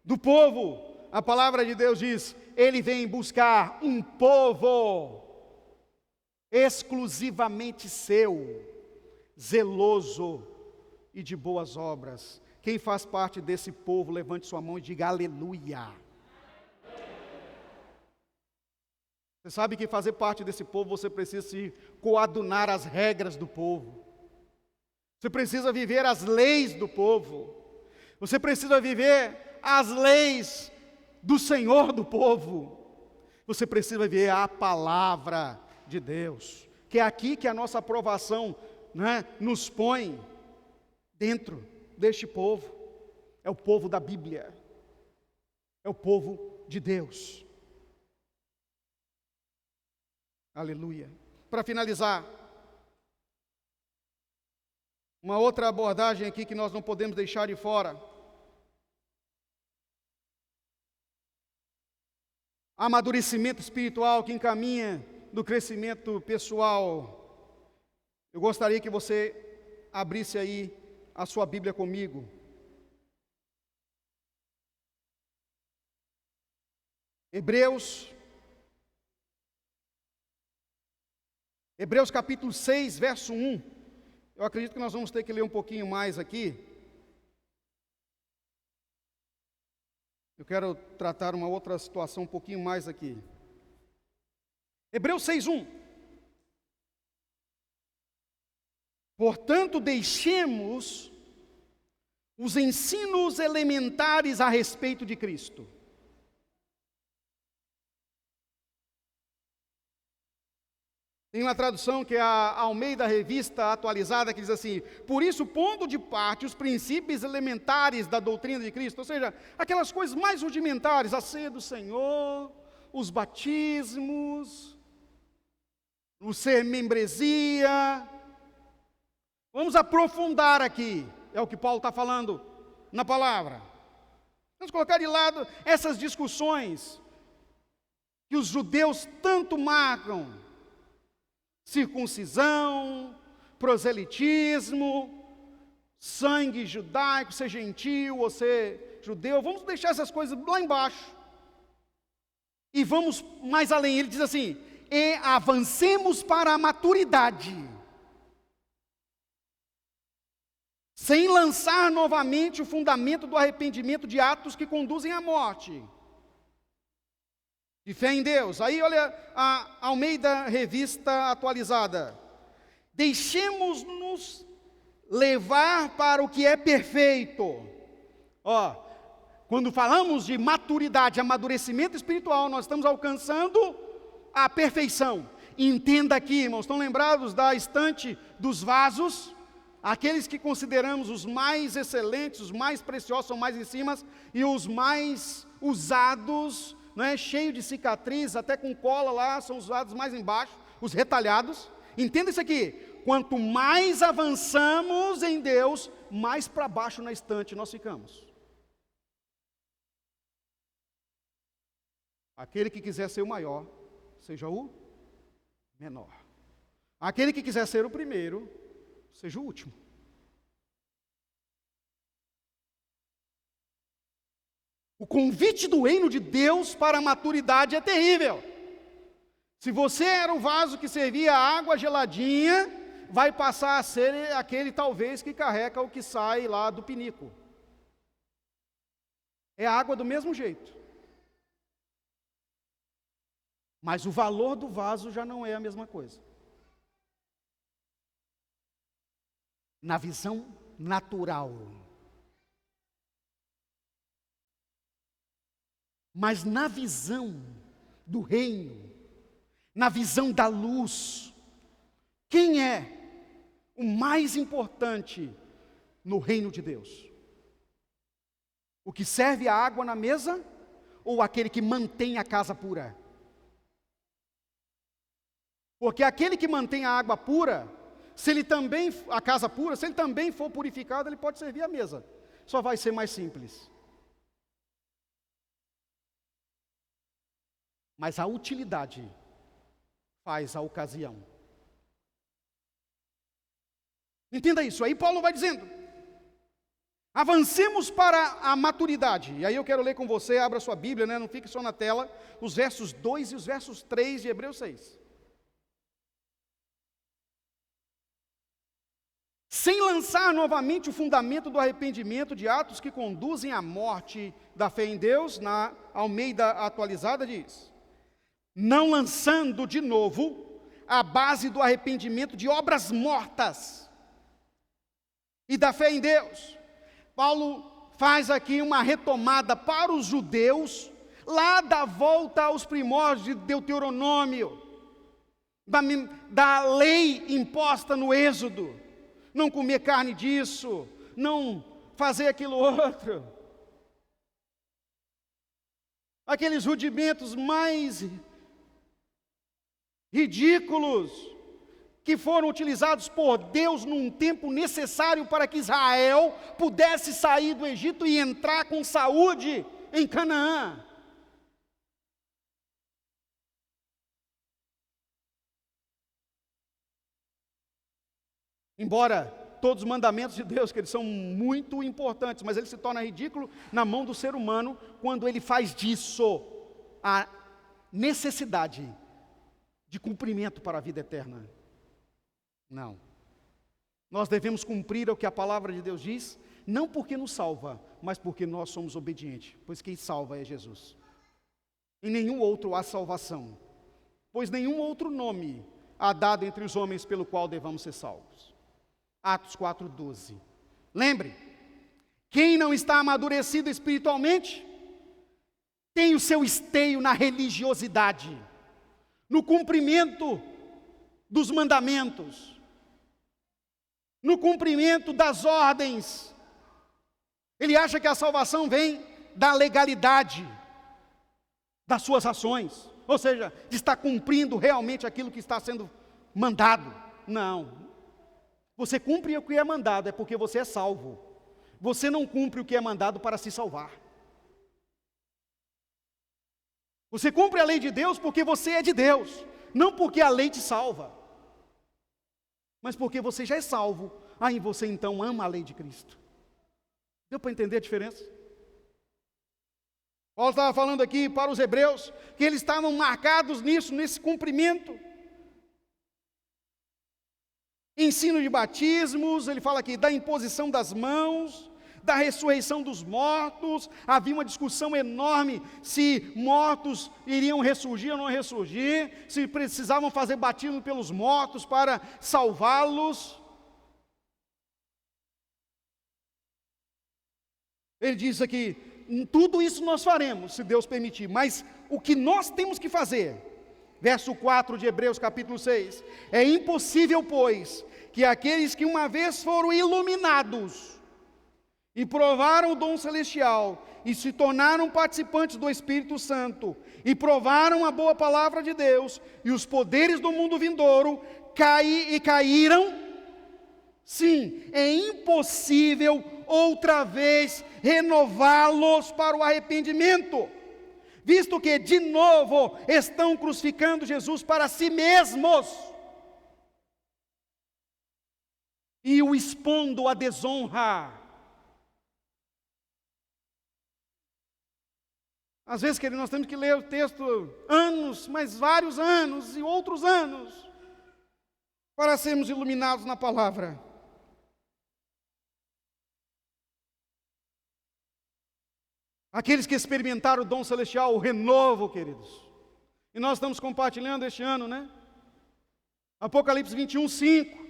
do povo, a palavra de Deus diz, ele vem buscar um povo exclusivamente seu, zeloso e de boas obras. Quem faz parte desse povo, levante sua mão e diga aleluia. Você sabe que fazer parte desse povo, você precisa se coadunar às regras do povo. Você precisa viver as leis do povo. Você precisa viver as leis do Senhor do povo. Você precisa viver a palavra de Deus. que é aqui que a nossa aprovação, né, nos põe dentro deste povo. É o povo da Bíblia, é o povo de Deus. Aleluia. Para finalizar, uma outra abordagem aqui que nós não podemos deixar de fora. Amadurecimento espiritual que encaminha do crescimento pessoal. Eu gostaria que você abrisse aí a sua Bíblia comigo. Hebreus capítulo 6, verso 1. Eu acredito que nós vamos ter que ler um pouquinho mais aqui. Eu quero tratar uma outra situação um pouquinho mais aqui. Hebreus 6, 1. Portanto, deixemos os ensinos elementares a respeito de Cristo. Tem uma tradução que é a Almeida Revista Atualizada, que diz assim: por isso, pondo de parte os princípios elementares da doutrina de Cristo, ou seja, aquelas coisas mais rudimentares, a ceia do Senhor, os batismos, o ser membresia. Vamos aprofundar aqui, é o que Paulo está falando na palavra. Vamos colocar de lado essas discussões que os judeus tanto marcam. Circuncisão, proselitismo, sangue judaico, ser gentil ou ser judeu. Vamos deixar essas coisas lá embaixo. E vamos mais além. Ele diz assim: e avancemos para a maturidade, sem lançar novamente o fundamento do arrependimento de atos que conduzem à morte. De fé em Deus. Aí olha a Almeida Revista Atualizada. Deixemos-nos levar para o que é perfeito. Quando falamos de maturidade, amadurecimento espiritual, nós estamos alcançando a perfeição. Entenda aqui, irmãos, estão lembrados da estante dos vasos? Aqueles que consideramos os mais excelentes, os mais preciosos são mais em cima, e os mais usados, cheio de cicatriz, até com cola lá, são usados mais embaixo, os retalhados. Entenda isso aqui: quanto mais avançamos em Deus, mais para baixo na estante nós ficamos. Aquele que quiser ser o maior, seja o menor. Aquele que quiser ser o primeiro, seja o último. O convite do reino de Deus para a maturidade é terrível. Se você era o vaso que servia água geladinha, vai passar a ser aquele talvez que carrega o que sai lá do pinico. É água do mesmo jeito. Mas o valor do vaso já não é a mesma coisa. Na visão natural. Mas na visão do reino, na visão da luz, quem é o mais importante no reino de Deus? O que serve a água na mesa ou aquele que mantém a casa pura? Porque aquele que mantém a água pura, a casa pura, se ele também for purificado, ele pode servir a mesa. Só vai ser mais simples. Mas a utilidade faz a ocasião. Entenda isso. Aí Paulo vai dizendo: avancemos para a maturidade. E aí eu quero ler com você, abra sua Bíblia, não fique só na tela, os versos 2 e os versos 3 de Hebreus 6. Sem lançar novamente o fundamento do arrependimento de atos que conduzem à morte da fé em Deus, na Almeida Atualizada diz: não lançando de novo a base do arrependimento de obras mortas e da fé em Deus. Paulo faz aqui uma retomada para os judeus, lá da volta aos primórdios de Deuteronômio. da lei imposta no Êxodo. Não comer carne disso, não fazer aquilo outro. Aqueles rudimentos mais ridículos que foram utilizados por Deus num tempo necessário para que Israel pudesse sair do Egito e entrar com saúde em Canaã. Embora todos os mandamentos de Deus, que eles são muito importantes, mas ele se torna ridículo na mão do ser humano quando ele faz disso a necessidade de cumprimento para a vida eterna. Não. Nós devemos cumprir o que a palavra de Deus diz, não porque nos salva, mas porque nós somos obedientes, pois quem salva é Jesus. Em nenhum outro há salvação, pois nenhum outro nome há dado entre os homens pelo qual devamos ser salvos. Atos 4:12. Lembre, quem não está amadurecido espiritualmente, tem o seu esteio na religiosidade, no cumprimento dos mandamentos, no cumprimento das ordens. Ele acha que a salvação vem da legalidade das suas ações, ou seja, de estar cumprindo realmente aquilo que está sendo mandado. Não. Você cumpre o que é mandado, é porque você é salvo. Você não cumpre o que é mandado para se salvar. Você cumpre a lei de Deus porque você é de Deus, não porque a lei te salva, mas porque você já é salvo. Aí você então ama a lei de Cristo. Deu para entender a diferença? Paulo estava falando aqui para os hebreus que eles estavam marcados nisso, nesse cumprimento. Ensino de batismos, ele fala aqui da imposição das mãos, da ressurreição dos mortos. Havia uma discussão enorme se mortos iriam ressurgir ou não ressurgir, se precisavam fazer batismo pelos mortos para salvá-los. Ele diz aqui, tudo isso nós faremos, se Deus permitir, mas o que nós temos que fazer, verso 4 de Hebreus capítulo 6, é impossível, pois, que aqueles que uma vez foram iluminados e provaram o dom celestial e se tornaram participantes do Espírito Santo e provaram a boa palavra de Deus e os poderes do mundo vindouro caíram, sim, é impossível outra vez renová-los para o arrependimento, visto que de novo estão crucificando Jesus para si mesmos e o expondo à desonra. Às vezes, queridos, nós temos que ler o texto anos, mas vários anos e outros anos, para sermos iluminados na palavra. Aqueles que experimentaram o dom celestial, o renovo, queridos. E nós estamos compartilhando este ano, né? Apocalipse 21:5.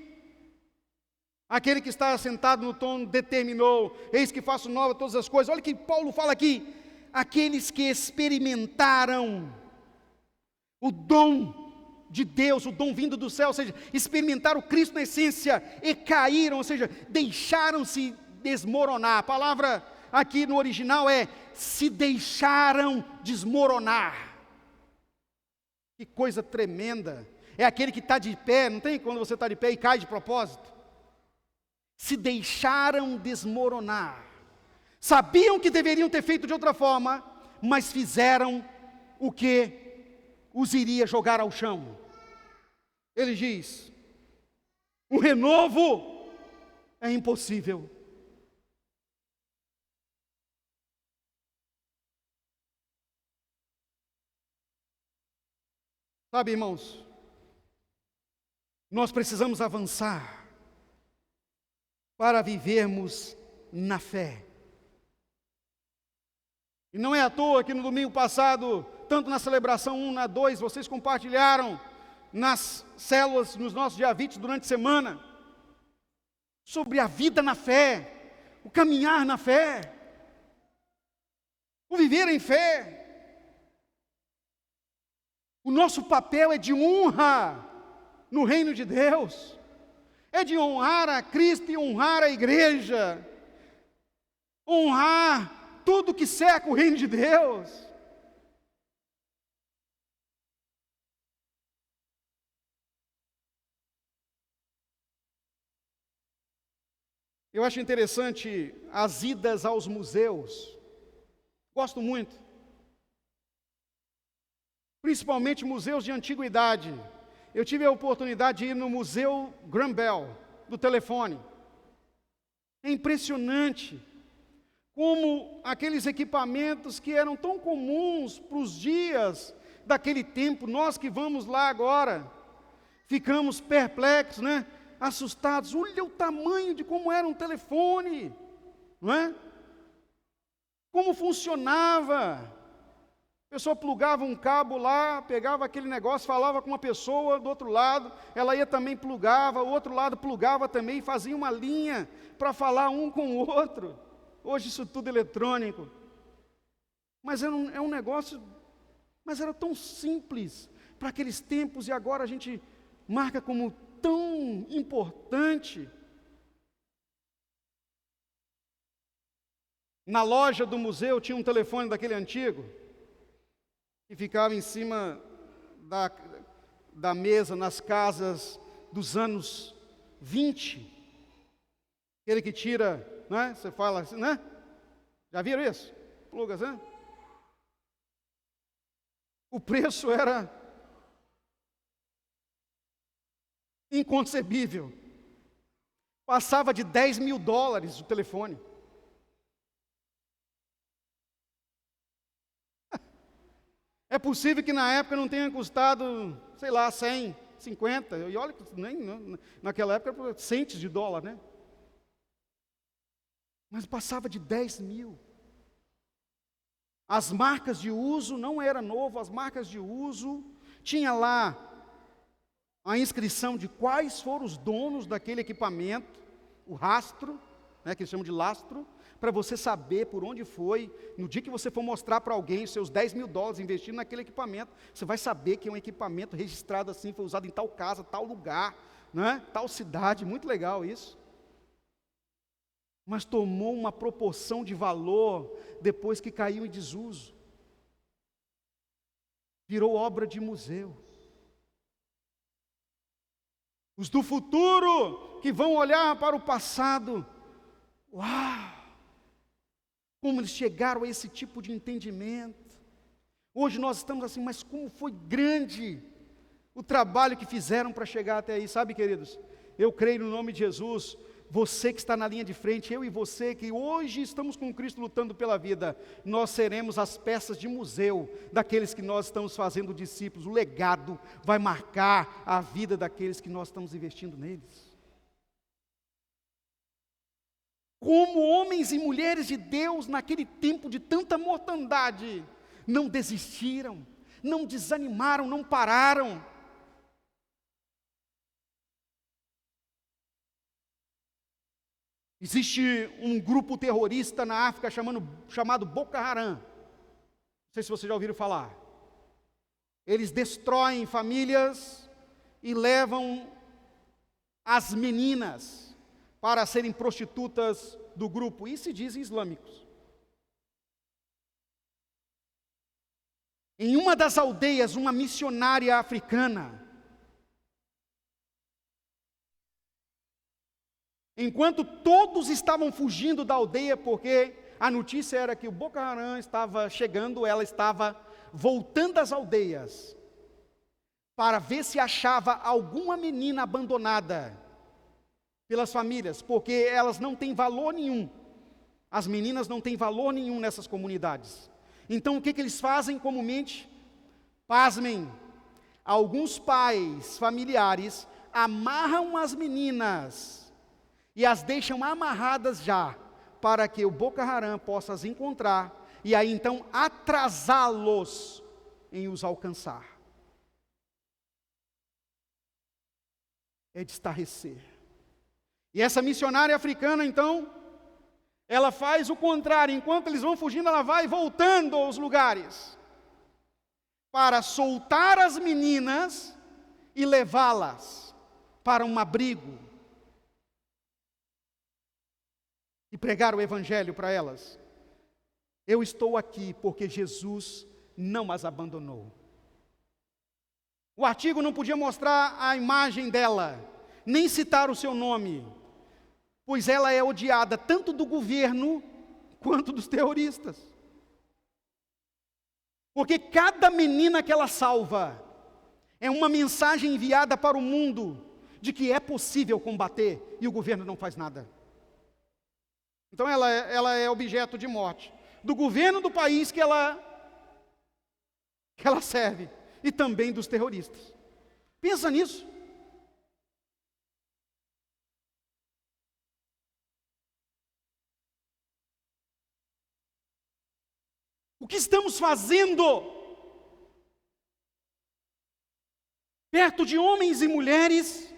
Aquele que está sentado no trono determinou, eis que faço nova todas as coisas. Olha o que Paulo fala aqui. Aqueles que experimentaram o dom de Deus, o dom vindo do céu, ou seja, experimentaram Cristo na essência e caíram, ou seja, deixaram-se desmoronar. A palavra aqui no original é se deixaram desmoronar. Que coisa tremenda. É aquele que está de pé, não tem quando você está de pé e cai de propósito? Se deixaram desmoronar. Sabiam que deveriam ter feito de outra forma, mas fizeram o que os iria jogar ao chão. Ele diz, o renovo é impossível. Sabe, irmãos, nós precisamos avançar para vivermos na fé. E não é à toa que no domingo passado, tanto na celebração 1, na 2, vocês compartilharam nas células, nos nossos diavites durante a semana, sobre a vida na fé, o caminhar na fé, o viver em fé. O nosso papel é de honra no reino de Deus, é de honrar a Cristo e honrar a igreja, honrar tudo que cerca o reino de Deus. Eu acho interessante as idas aos museus, gosto muito, principalmente museus de antiguidade. Eu tive a oportunidade de ir no Museu Graham Bell, do telefone. É impressionante como aqueles equipamentos que eram tão comuns para os dias daquele tempo, nós que vamos lá agora, ficamos perplexos, né? Assustados. Olha o tamanho de como era um telefone, não é? Como funcionava. A pessoa plugava um cabo lá, pegava aquele negócio, falava com uma pessoa do outro lado, ela ia também plugava, o outro lado plugava também, fazia uma linha para falar um com o outro. Hoje isso tudo eletrônico. Mas é um negócio, mas era tão simples para aqueles tempos, e agora a gente marca como tão importante. Na loja do museu tinha um telefone daquele antigo, que ficava em cima da mesa nas casas dos anos 20. Aquele que tira, né? Você fala assim, né? Já viram isso? Plugas, né? O preço era inconcebível. Passava de $10.000 o telefone. É possível que na época não tenha custado, sei lá, 100, 50, e olha, nem, naquela época era centes de dólar, né? Mas passava de 10 mil. As marcas de uso não era novo, as marcas de uso, tinha lá a inscrição de quais foram os donos daquele equipamento, o rastro, né, que eles chamam de lastro, para você saber por onde foi. No dia que você for mostrar para alguém os seus $10.000 investindo naquele equipamento, você vai saber que é um equipamento registrado assim, foi usado em tal casa, tal lugar, né, tal cidade. Muito legal isso. Mas tomou uma proporção de valor depois que caiu em desuso. Virou obra de museu. Os do futuro que vão olhar para o passado, uau! Como eles chegaram a esse tipo de entendimento. Hoje nós estamos assim, mas como foi grande o trabalho que fizeram para chegar até aí, sabe, queridos? Eu creio no nome de Jesus, você que está na linha de frente, eu e você que hoje estamos com Cristo lutando pela vida, nós seremos as peças de museu daqueles que nós estamos fazendo discípulos. O legado vai marcar a vida daqueles que nós estamos investindo neles. Como homens e mulheres de Deus, naquele tempo de tanta mortandade, não desistiram, não desanimaram, não pararam. Existe um grupo terrorista na África chamado Boko Haram. Não sei se vocês já ouviram falar. Eles destroem famílias e levam as meninas para serem prostitutas do grupo, e se dizem islâmicos. Em uma das aldeias, uma missionária africana, enquanto todos estavam fugindo da aldeia, porque a notícia era que o Boko Haram estava chegando, ela estava voltando às aldeias, para ver se achava alguma menina abandonada pelas famílias, porque elas não têm valor nenhum. As meninas não têm valor nenhum nessas comunidades. Então o que eles fazem comumente? Pasmem, alguns pais familiares amarram as meninas e as deixam amarradas já, para que o Boko Haram possa as encontrar, e aí então atrasá-los em os alcançar. É de estarrecer. E essa missionária africana, então, ela faz o contrário. Enquanto eles vão fugindo, ela vai voltando aos lugares para soltar as meninas e levá-las. para um abrigo e pregar o evangelho para elas. Eu estou aqui porque Jesus não as abandonou. O artigo não podia mostrar a imagem dela, nem citar o seu nome, pois ela é odiada tanto do governo quanto dos terroristas. Porque cada menina que ela salva é uma mensagem enviada para o mundo de que é possível combater e o governo não faz nada. Então ela é objeto de morte do governo do país que ela serve e também dos terroristas. Pensa nisso. O que estamos fazendo perto de homens e mulheres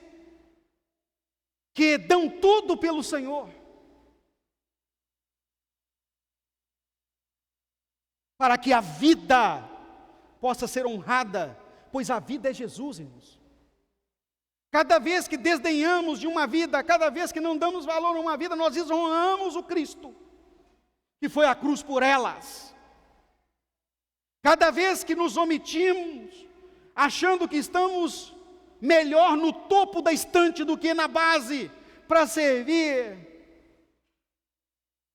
que dão tudo pelo Senhor, para que a vida possa ser honrada, pois a vida é Jesus, irmãos. Cada vez que desdenhamos de uma vida, cada vez que não damos valor a uma vida, nós desonramos o Cristo, que foi à cruz por elas. Cada vez que nos omitimos, achando que estamos melhor no topo da estante do que na base, para servir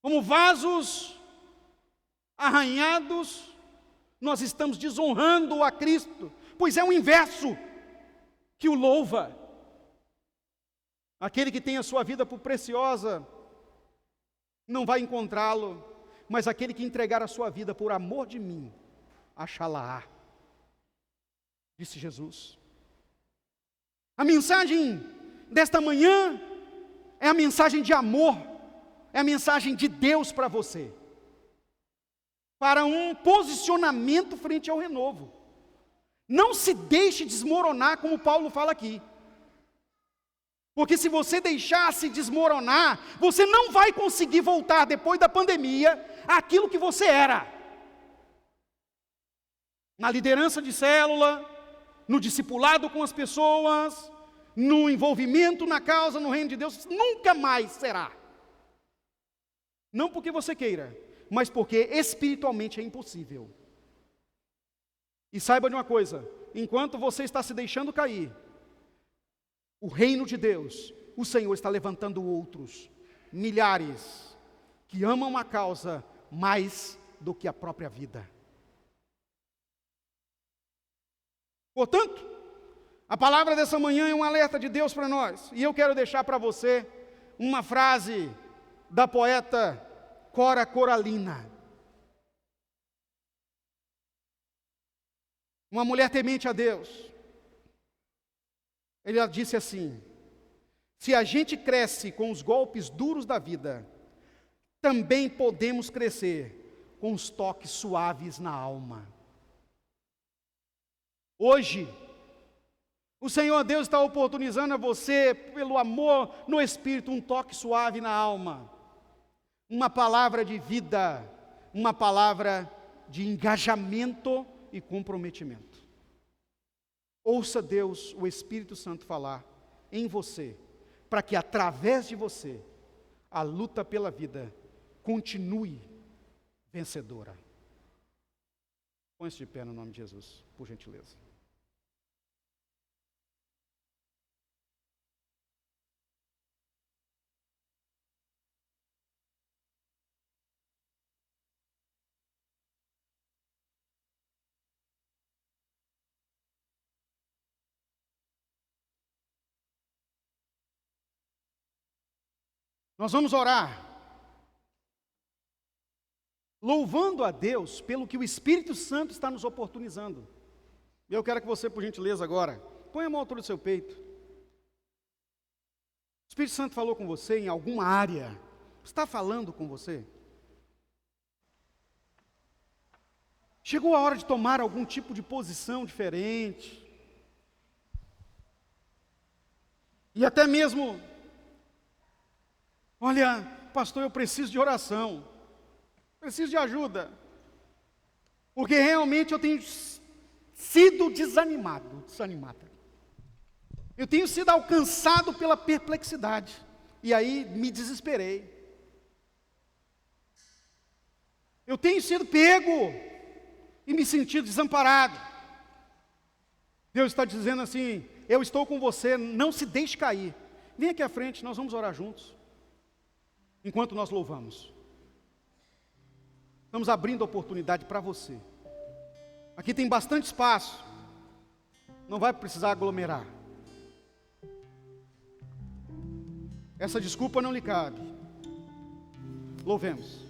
como vasos arranhados, nós estamos desonrando a Cristo, pois é o inverso que o louva. Aquele que tem a sua vida por preciosa, não vai encontrá-lo, mas aquele que entregar a sua vida por amor de mim, achá-la-á, disse Jesus. A mensagem desta manhã é a mensagem de amor, é a mensagem de Deus para você, para um posicionamento frente ao renovo. Não se deixe desmoronar, como Paulo fala aqui, porque se você deixar se desmoronar, você não vai conseguir voltar depois da pandemia àquilo que você era. Na liderança de célula, no discipulado com as pessoas, no envolvimento na causa, no reino de Deus, nunca mais será. Não porque você queira, mas porque espiritualmente é impossível. E saiba de uma coisa, enquanto você está se deixando cair, o reino de Deus, o Senhor está levantando outros, milhares, que amam a causa mais do que a própria vida. Portanto, a palavra dessa manhã é um alerta de Deus para nós. E eu quero deixar para você uma frase da poeta Cora Coralina. Uma mulher temente a Deus. Ela disse assim: se a gente cresce com os golpes duros da vida, também podemos crescer com os toques suaves na alma. Hoje, o Senhor Deus está oportunizando a você, pelo amor no Espírito, um toque suave na alma, uma palavra de vida, uma palavra de engajamento e comprometimento. Ouça Deus, o Espírito Santo falar em você, para que através de você, a luta pela vida continue vencedora. Põe-se de pé no nome de Jesus, por gentileza. Nós vamos orar, louvando a Deus pelo que o Espírito Santo está nos oportunizando. E eu quero que você, por gentileza, agora, ponha a mão à altura do seu peito. O Espírito Santo falou com você em alguma área, está falando com você? Chegou a hora de tomar algum tipo de posição diferente, e até mesmo, olha, pastor, eu preciso de oração, preciso de ajuda, porque realmente eu tenho sido desanimada. Eu tenho sido alcançado pela perplexidade. E aí me desesperei. Eu tenho sido pego e me sentido desamparado. Deus está dizendo assim: eu estou com você, não se deixe cair. Vem aqui à frente, nós vamos orar juntos. Enquanto nós louvamos. Estamos abrindo oportunidade para você. Aqui tem bastante espaço. Não vai precisar aglomerar. Essa desculpa não lhe cabe. Louvemos.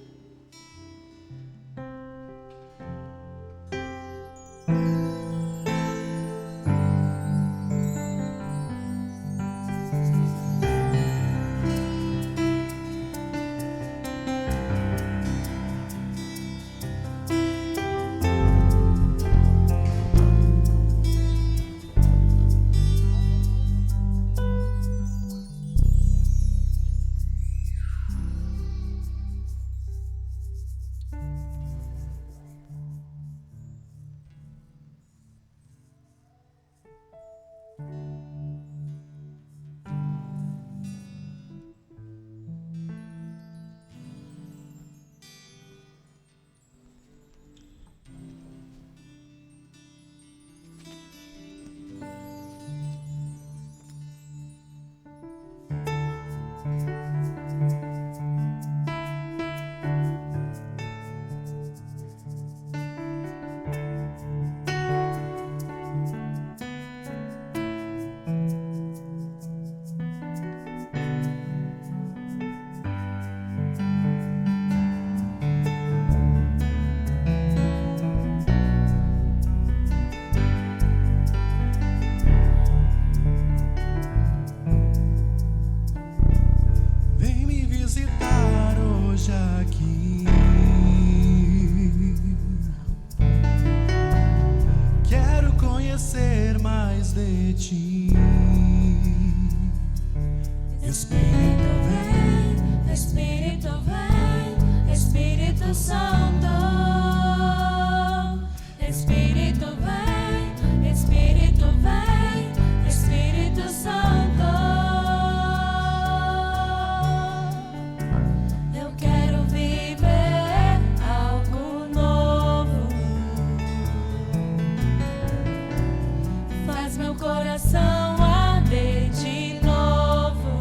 Meu coração arder de novo.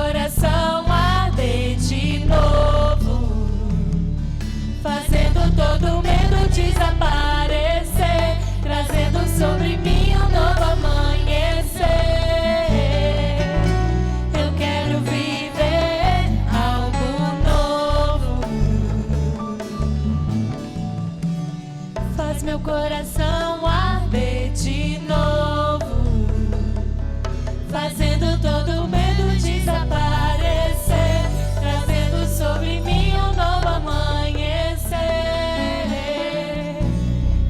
coração arder de novo, fazendo todo medo desaparecer, trazendo sobre mim um novo amanhecer. Eu quero viver algo novo. Faz meu coração arder de novo, fazendo todo medo desaparecer, trazendo sobre mim um novo amanhecer.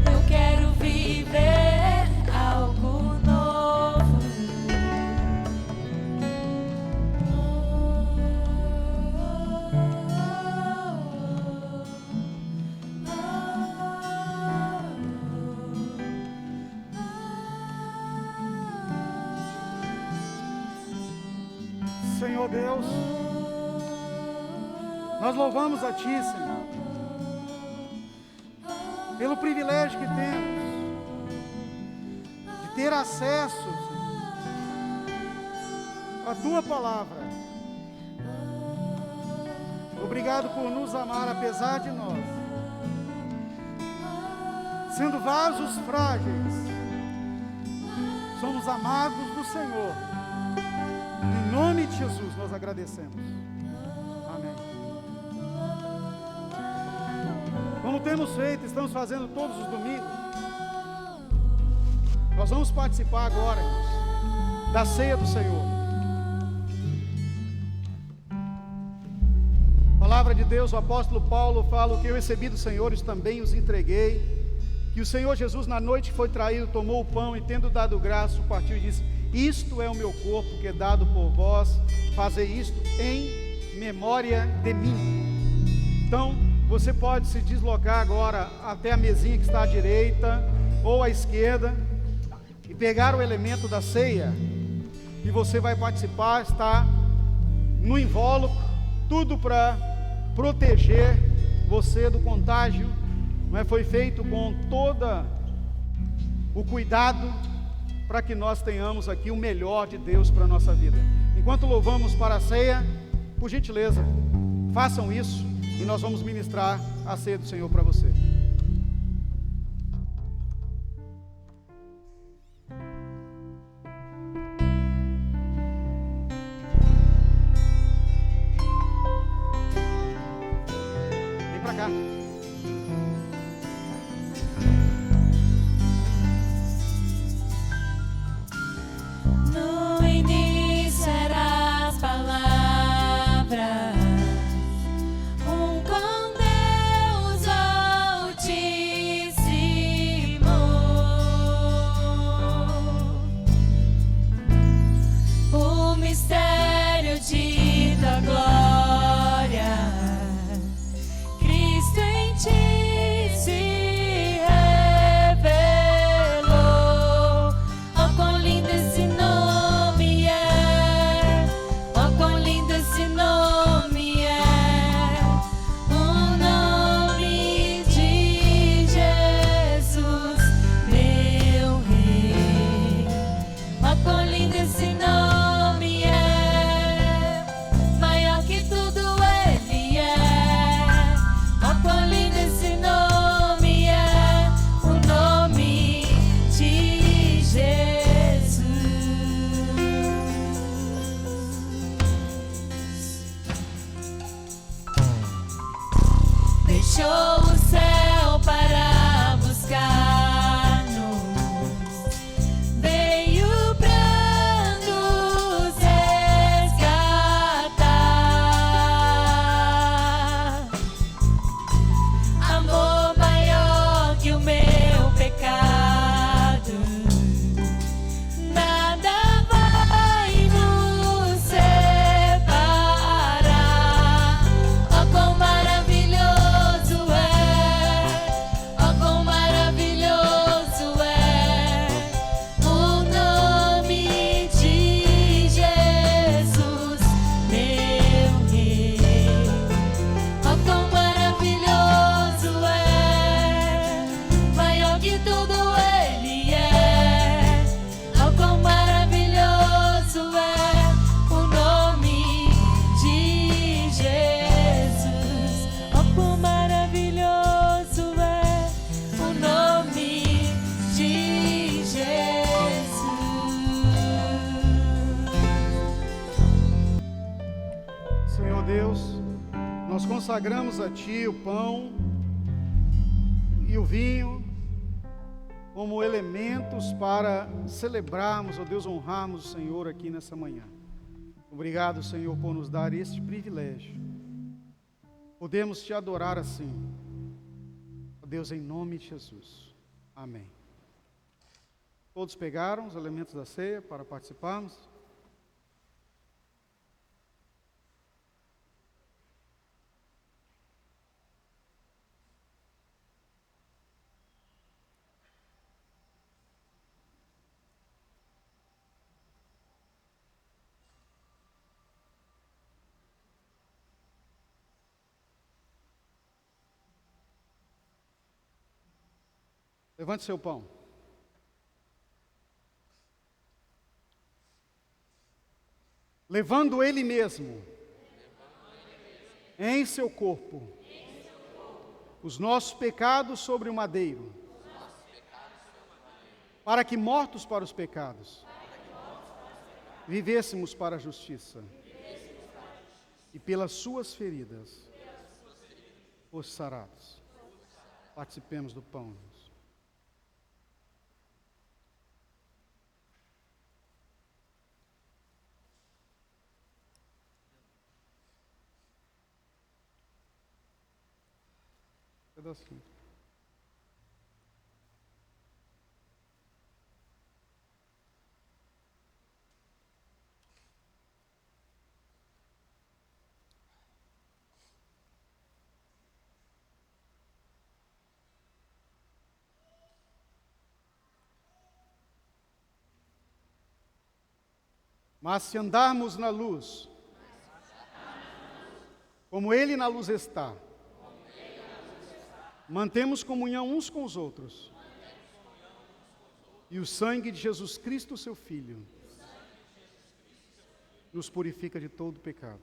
Eu quero viver algo novo. Senhor Deus, nós louvamos a Ti, Senhor, pelo privilégio que temos de ter acesso, Senhor, à Tua palavra. Obrigado por nos amar apesar de nós, sendo vasos frágeis, somos amados do Senhor. Em nome de Jesus nós agradecemos. Amém. Como temos feito, estamos fazendo todos os domingos, nós vamos participar agora, irmãos, da ceia do Senhor. A palavra de Deus, o apóstolo Paulo fala: o que eu recebi do Senhor, isso também os entreguei. Que o Senhor Jesus, na noite que foi traído, tomou o pão e, tendo dado graça, partiu e disse: isto é o meu corpo que é dado por vós, fazei isto em memória de mim. Então, você pode se deslocar agora até a mesinha que está à direita ou à esquerda e pegar o elemento da ceia, e você vai participar. Está no invólucro, tudo para proteger você do contágio, mas foi feito com todo o cuidado para que nós tenhamos aqui o melhor de Deus para a nossa vida. Enquanto louvamos para a ceia, por gentileza, façam isso e nós vamos ministrar a ceia do Senhor para você. Vem para cá. No início eram as palavras, com Deus consagramos a Ti o pão e o vinho como elementos para celebrarmos, ó Deus, honrarmos o Senhor aqui nessa manhã. Obrigado, Senhor, por nos dar este privilégio. Podemos Te adorar assim. Ó Deus, em nome de Jesus. Amém. Todos pegaram os elementos da ceia para participarmos? Levante seu pão. Levando Ele mesmo em seu corpo os nossos pecados sobre o madeiro, para que, mortos para os pecados, vivêssemos para a justiça, e pelas suas feridas fosse sarados. Participemos do pão. Pedacinho. Mas se andarmos na luz, como Ele na luz está, mantemos comunhão uns com os outros. E o sangue de Jesus Cristo, seu Filho, nos purifica de todo pecado.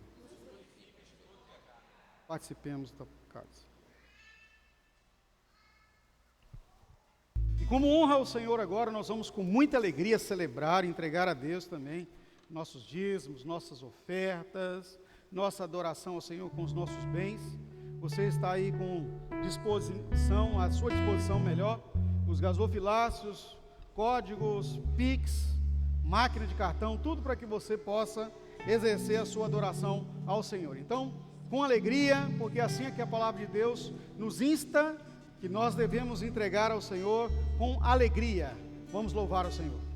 Participemos da cálice. E como honra ao Senhor agora, nós vamos com muita alegria celebrar e entregar a Deus também nossos dízimos, nossas ofertas, nossa adoração ao Senhor com os nossos bens. Você está aí com disposição, à sua disposição melhor, os gasofilácios, códigos, Pix, máquina de cartão, tudo para que você possa exercer a sua adoração ao Senhor. Então, com alegria, porque assim é que a palavra de Deus nos insta que nós devemos entregar ao Senhor com alegria. Vamos louvar ao Senhor.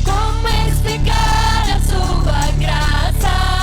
Como explicar a sua graça?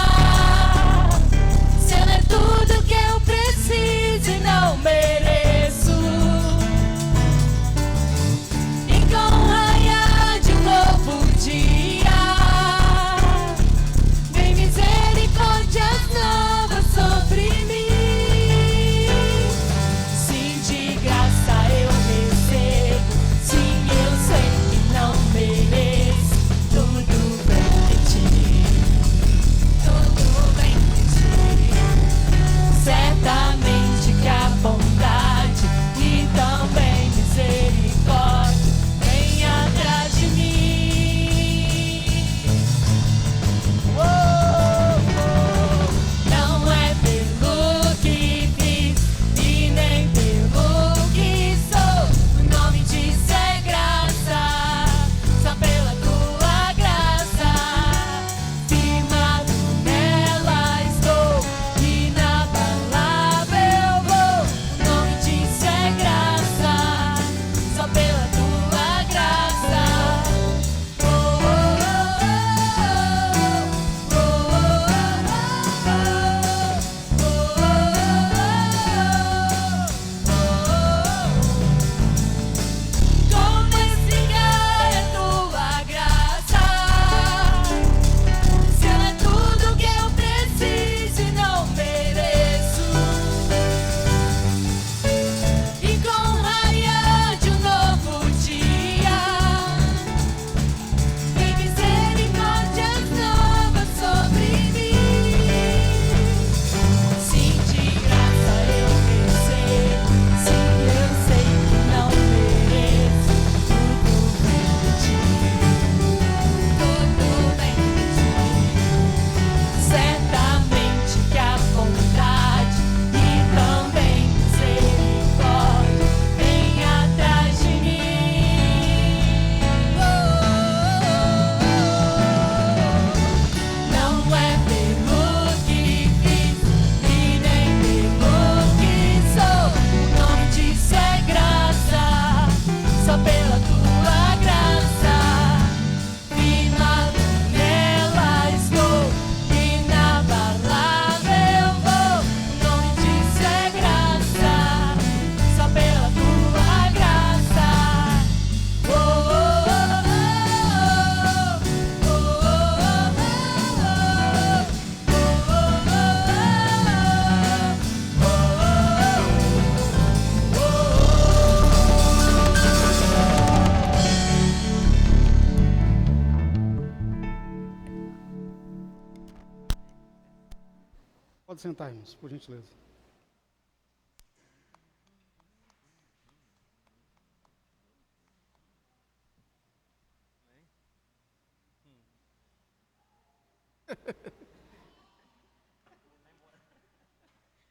sentar, irmãos, por gentileza.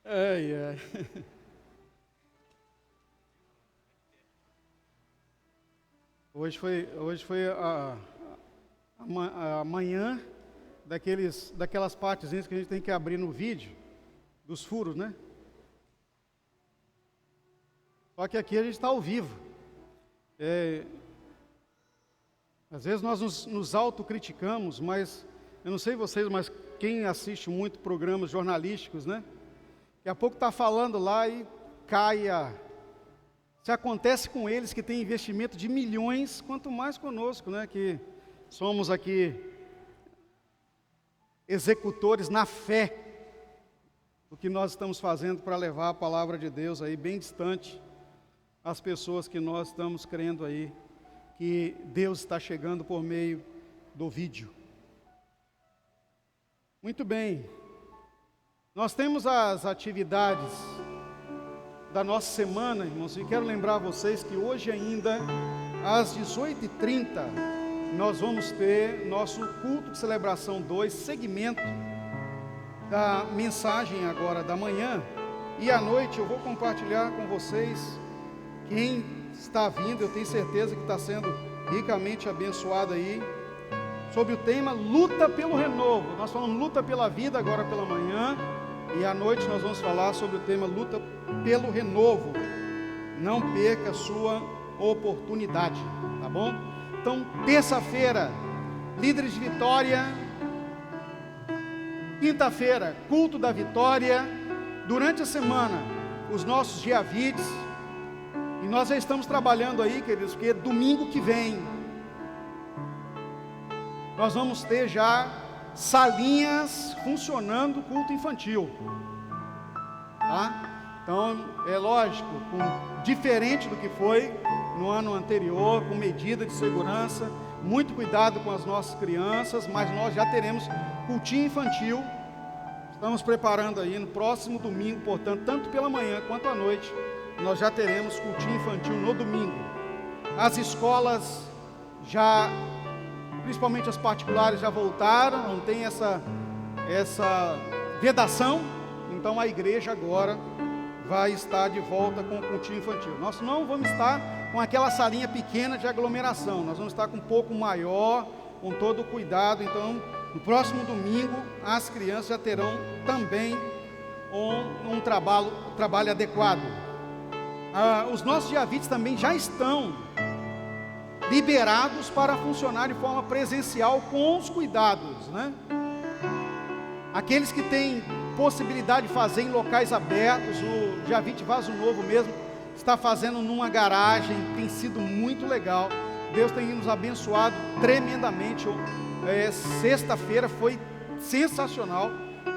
Ai, ai. Hoje foi a manhã daquelas partezinhas que a gente tem que abrir no vídeo, dos furos, né? Só que aqui a gente está ao vivo. Às vezes nós nos autocriticamos, mas eu não sei vocês, mas quem assiste muito programas jornalísticos, né? Daqui a pouco está falando lá e cai Se acontece com eles que têm investimento de milhões, quanto mais conosco, né? Que somos aqui executores na fé do que nós estamos fazendo para levar a palavra de Deus aí bem distante às pessoas que nós estamos crendo aí que Deus está chegando por meio do vídeo. Muito bem, nós temos as atividades da nossa semana, irmãos, e quero lembrar vocês que hoje ainda, às 18h30, nós vamos ter nosso culto de celebração 2, segmento da mensagem agora da manhã, e à noite eu vou compartilhar com vocês, quem está vindo, eu tenho certeza que está sendo ricamente abençoado aí, sobre o tema Luta pelo Renovo. Nós falamos Luta pela Vida agora pela manhã, e à noite nós vamos falar sobre o tema Luta pelo Renovo. Não perca a sua oportunidade, tá bom? Então, terça-feira, Líderes de Vitória. Quinta-feira, Culto da Vitória. Durante a semana, os nossos Giavites. E nós já estamos trabalhando aí, queridos, porque domingo que vem nós vamos ter já salinhas funcionando, culto infantil, tá? Então, é lógico, diferente do que foi no ano anterior, com medida de segurança, muito cuidado com as nossas crianças, mas nós já teremos cultinho infantil, estamos preparando aí no próximo domingo, portanto, tanto pela manhã quanto à noite, nós já teremos cultinho infantil no domingo. As escolas já, principalmente as particulares, já voltaram, não tem essa vedação, então a igreja agora vai estar de volta com o cultinho infantil. Nós não vamos estar com aquela salinha pequena de aglomeração, nós vamos estar com um pouco maior, com todo o cuidado. Então, no próximo domingo, as crianças já terão também um trabalho adequado. Os nossos Giavites também já estão liberados para funcionar de forma presencial com os cuidados, né? Aqueles que têm possibilidade de fazer em locais abertos, o Giavite Vaso Novo mesmo está fazendo numa garagem, tem sido muito legal. Deus tem nos abençoado tremendamente. Sexta-feira foi sensacional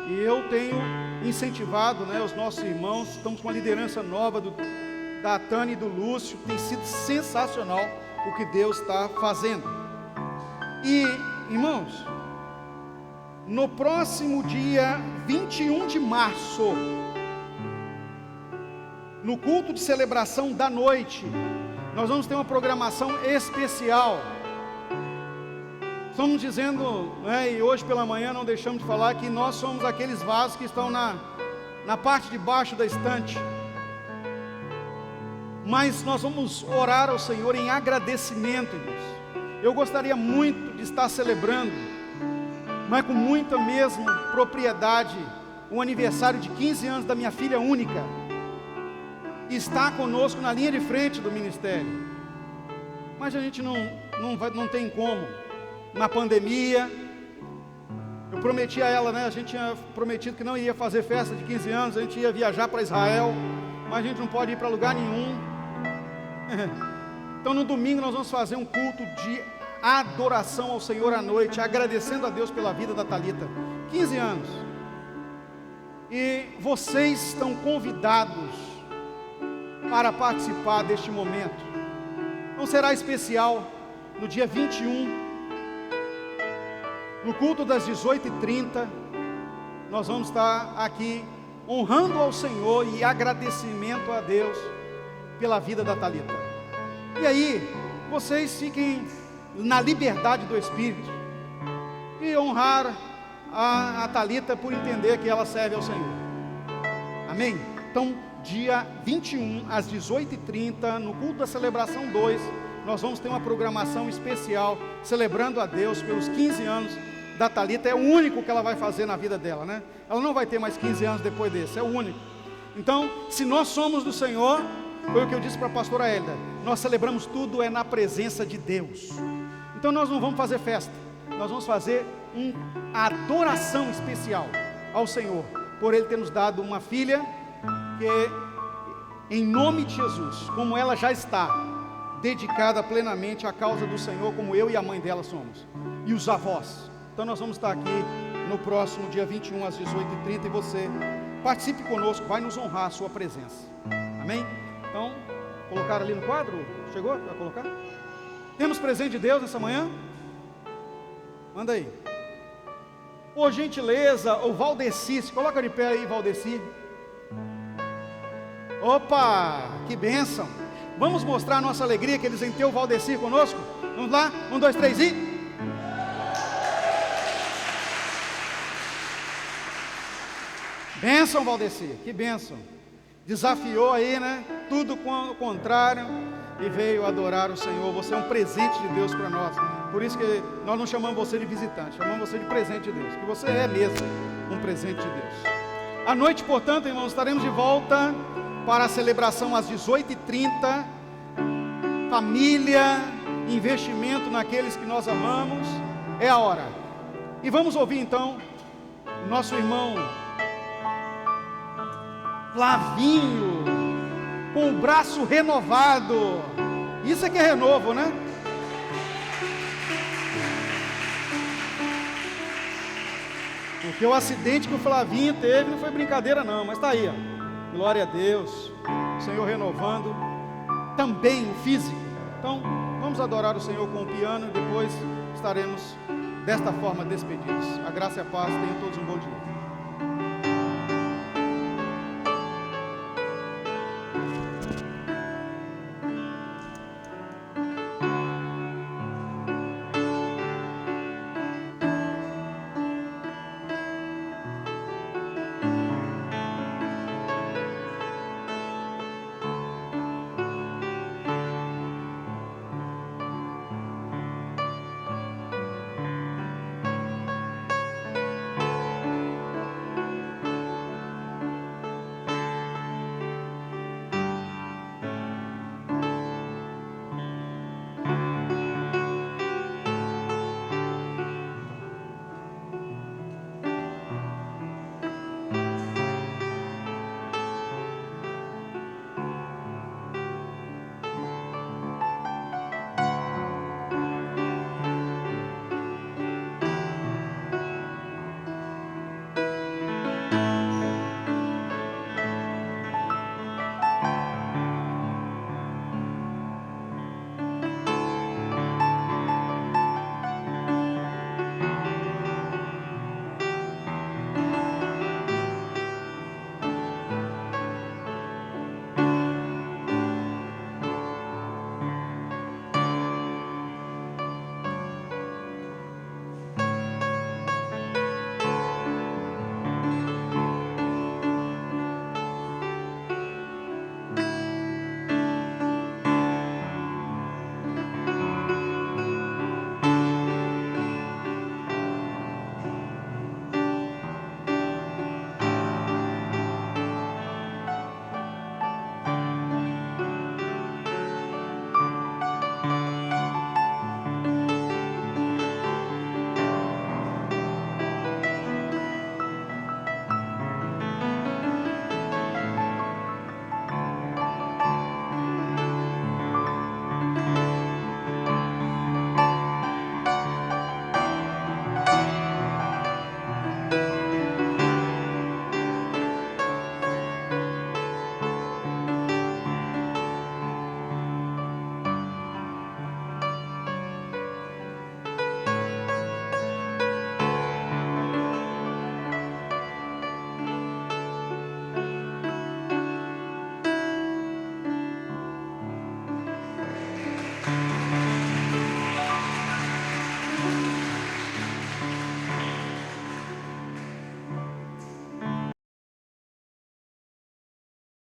e eu tenho incentivado, né, os nossos irmãos. Estamos com uma liderança nova da Tânia e do Lúcio, tem sido sensacional o que Deus está fazendo. E, irmãos, no próximo dia 21 de março, no culto de celebração da noite, nós vamos ter uma programação especial. Estamos dizendo, né, e hoje pela manhã não deixamos de falar, que nós somos aqueles vasos que estão na parte de baixo da estante. Mas nós vamos orar ao Senhor em agradecimento, irmãos. Eu gostaria muito de estar celebrando, mas com muita mesmo propriedade, o aniversário de 15 anos da minha filha única. Está conosco na linha de frente do ministério. Mas a gente não tem como. Na pandemia, eu prometi a ela, né? A gente tinha prometido que não ia fazer festa de 15 anos, a gente ia viajar para Israel, mas a gente não pode ir para lugar nenhum. Então no domingo nós vamos fazer um culto de adoração ao Senhor à noite, agradecendo a Deus pela vida da Thalita, 15 anos. E vocês estão convidados para participar deste momento. Então será especial no dia 21, no culto das 18h30, nós vamos estar aqui honrando ao Senhor e agradecimento a Deus pela vida da Thalita. E aí, vocês fiquem na liberdade do Espírito e honrar a Thalita por entender que ela serve ao Senhor. Amém? Então, dia 21, às 18h30, no culto da celebração 2, nós vamos ter uma programação especial, celebrando a Deus pelos 15 anos da Thalita. É o único que ela vai fazer na vida dela, né? Ela não vai ter mais 15 anos depois desse, é o único. Então, se nós somos do Senhor, foi o que eu disse para a pastora Hélida, nós celebramos tudo na presença de Deus. Então nós não vamos fazer festa, nós vamos fazer uma adoração especial ao Senhor, por Ele ter nos dado uma filha, que em nome de Jesus, como ela já está dedicada plenamente à causa do Senhor, como eu e a mãe dela somos, e os avós. Então nós vamos estar aqui no próximo dia 21 às 18h30, e você participe conosco, vai nos honrar a sua presença. Amém? Então, colocar ali no quadro? Chegou? Vai colocar? Temos presente de Deus nessa manhã? Manda aí. Por gentileza, o Valdeci, se coloca de pé aí, Valdeci. Opa, que bênção. Vamos mostrar a nossa alegria que eles em ter o Valdeci conosco? Vamos lá? 1, 2, 3 e... Bênção, Valdeci, que bênção. Desafiou aí, né? Tudo o contrário e veio adorar o Senhor. Você é um presente de Deus para nós. Por isso que nós não chamamos você de visitante, chamamos você de presente de Deus, que você é mesmo um presente de Deus. À noite, portanto, irmãos, estaremos de volta para a celebração às 18h30. Família, investimento naqueles que nós amamos, é a hora. E vamos ouvir então o nosso irmão Flavinho, com o braço renovado. Isso é que é renovo, né? Porque o acidente que o Flavinho teve não foi brincadeira não, mas está aí, ó. Glória a Deus, o Senhor renovando também o físico. Então, vamos adorar o Senhor com o piano e depois estaremos desta forma despedidos. A graça e a paz, tenham todos um bom dia.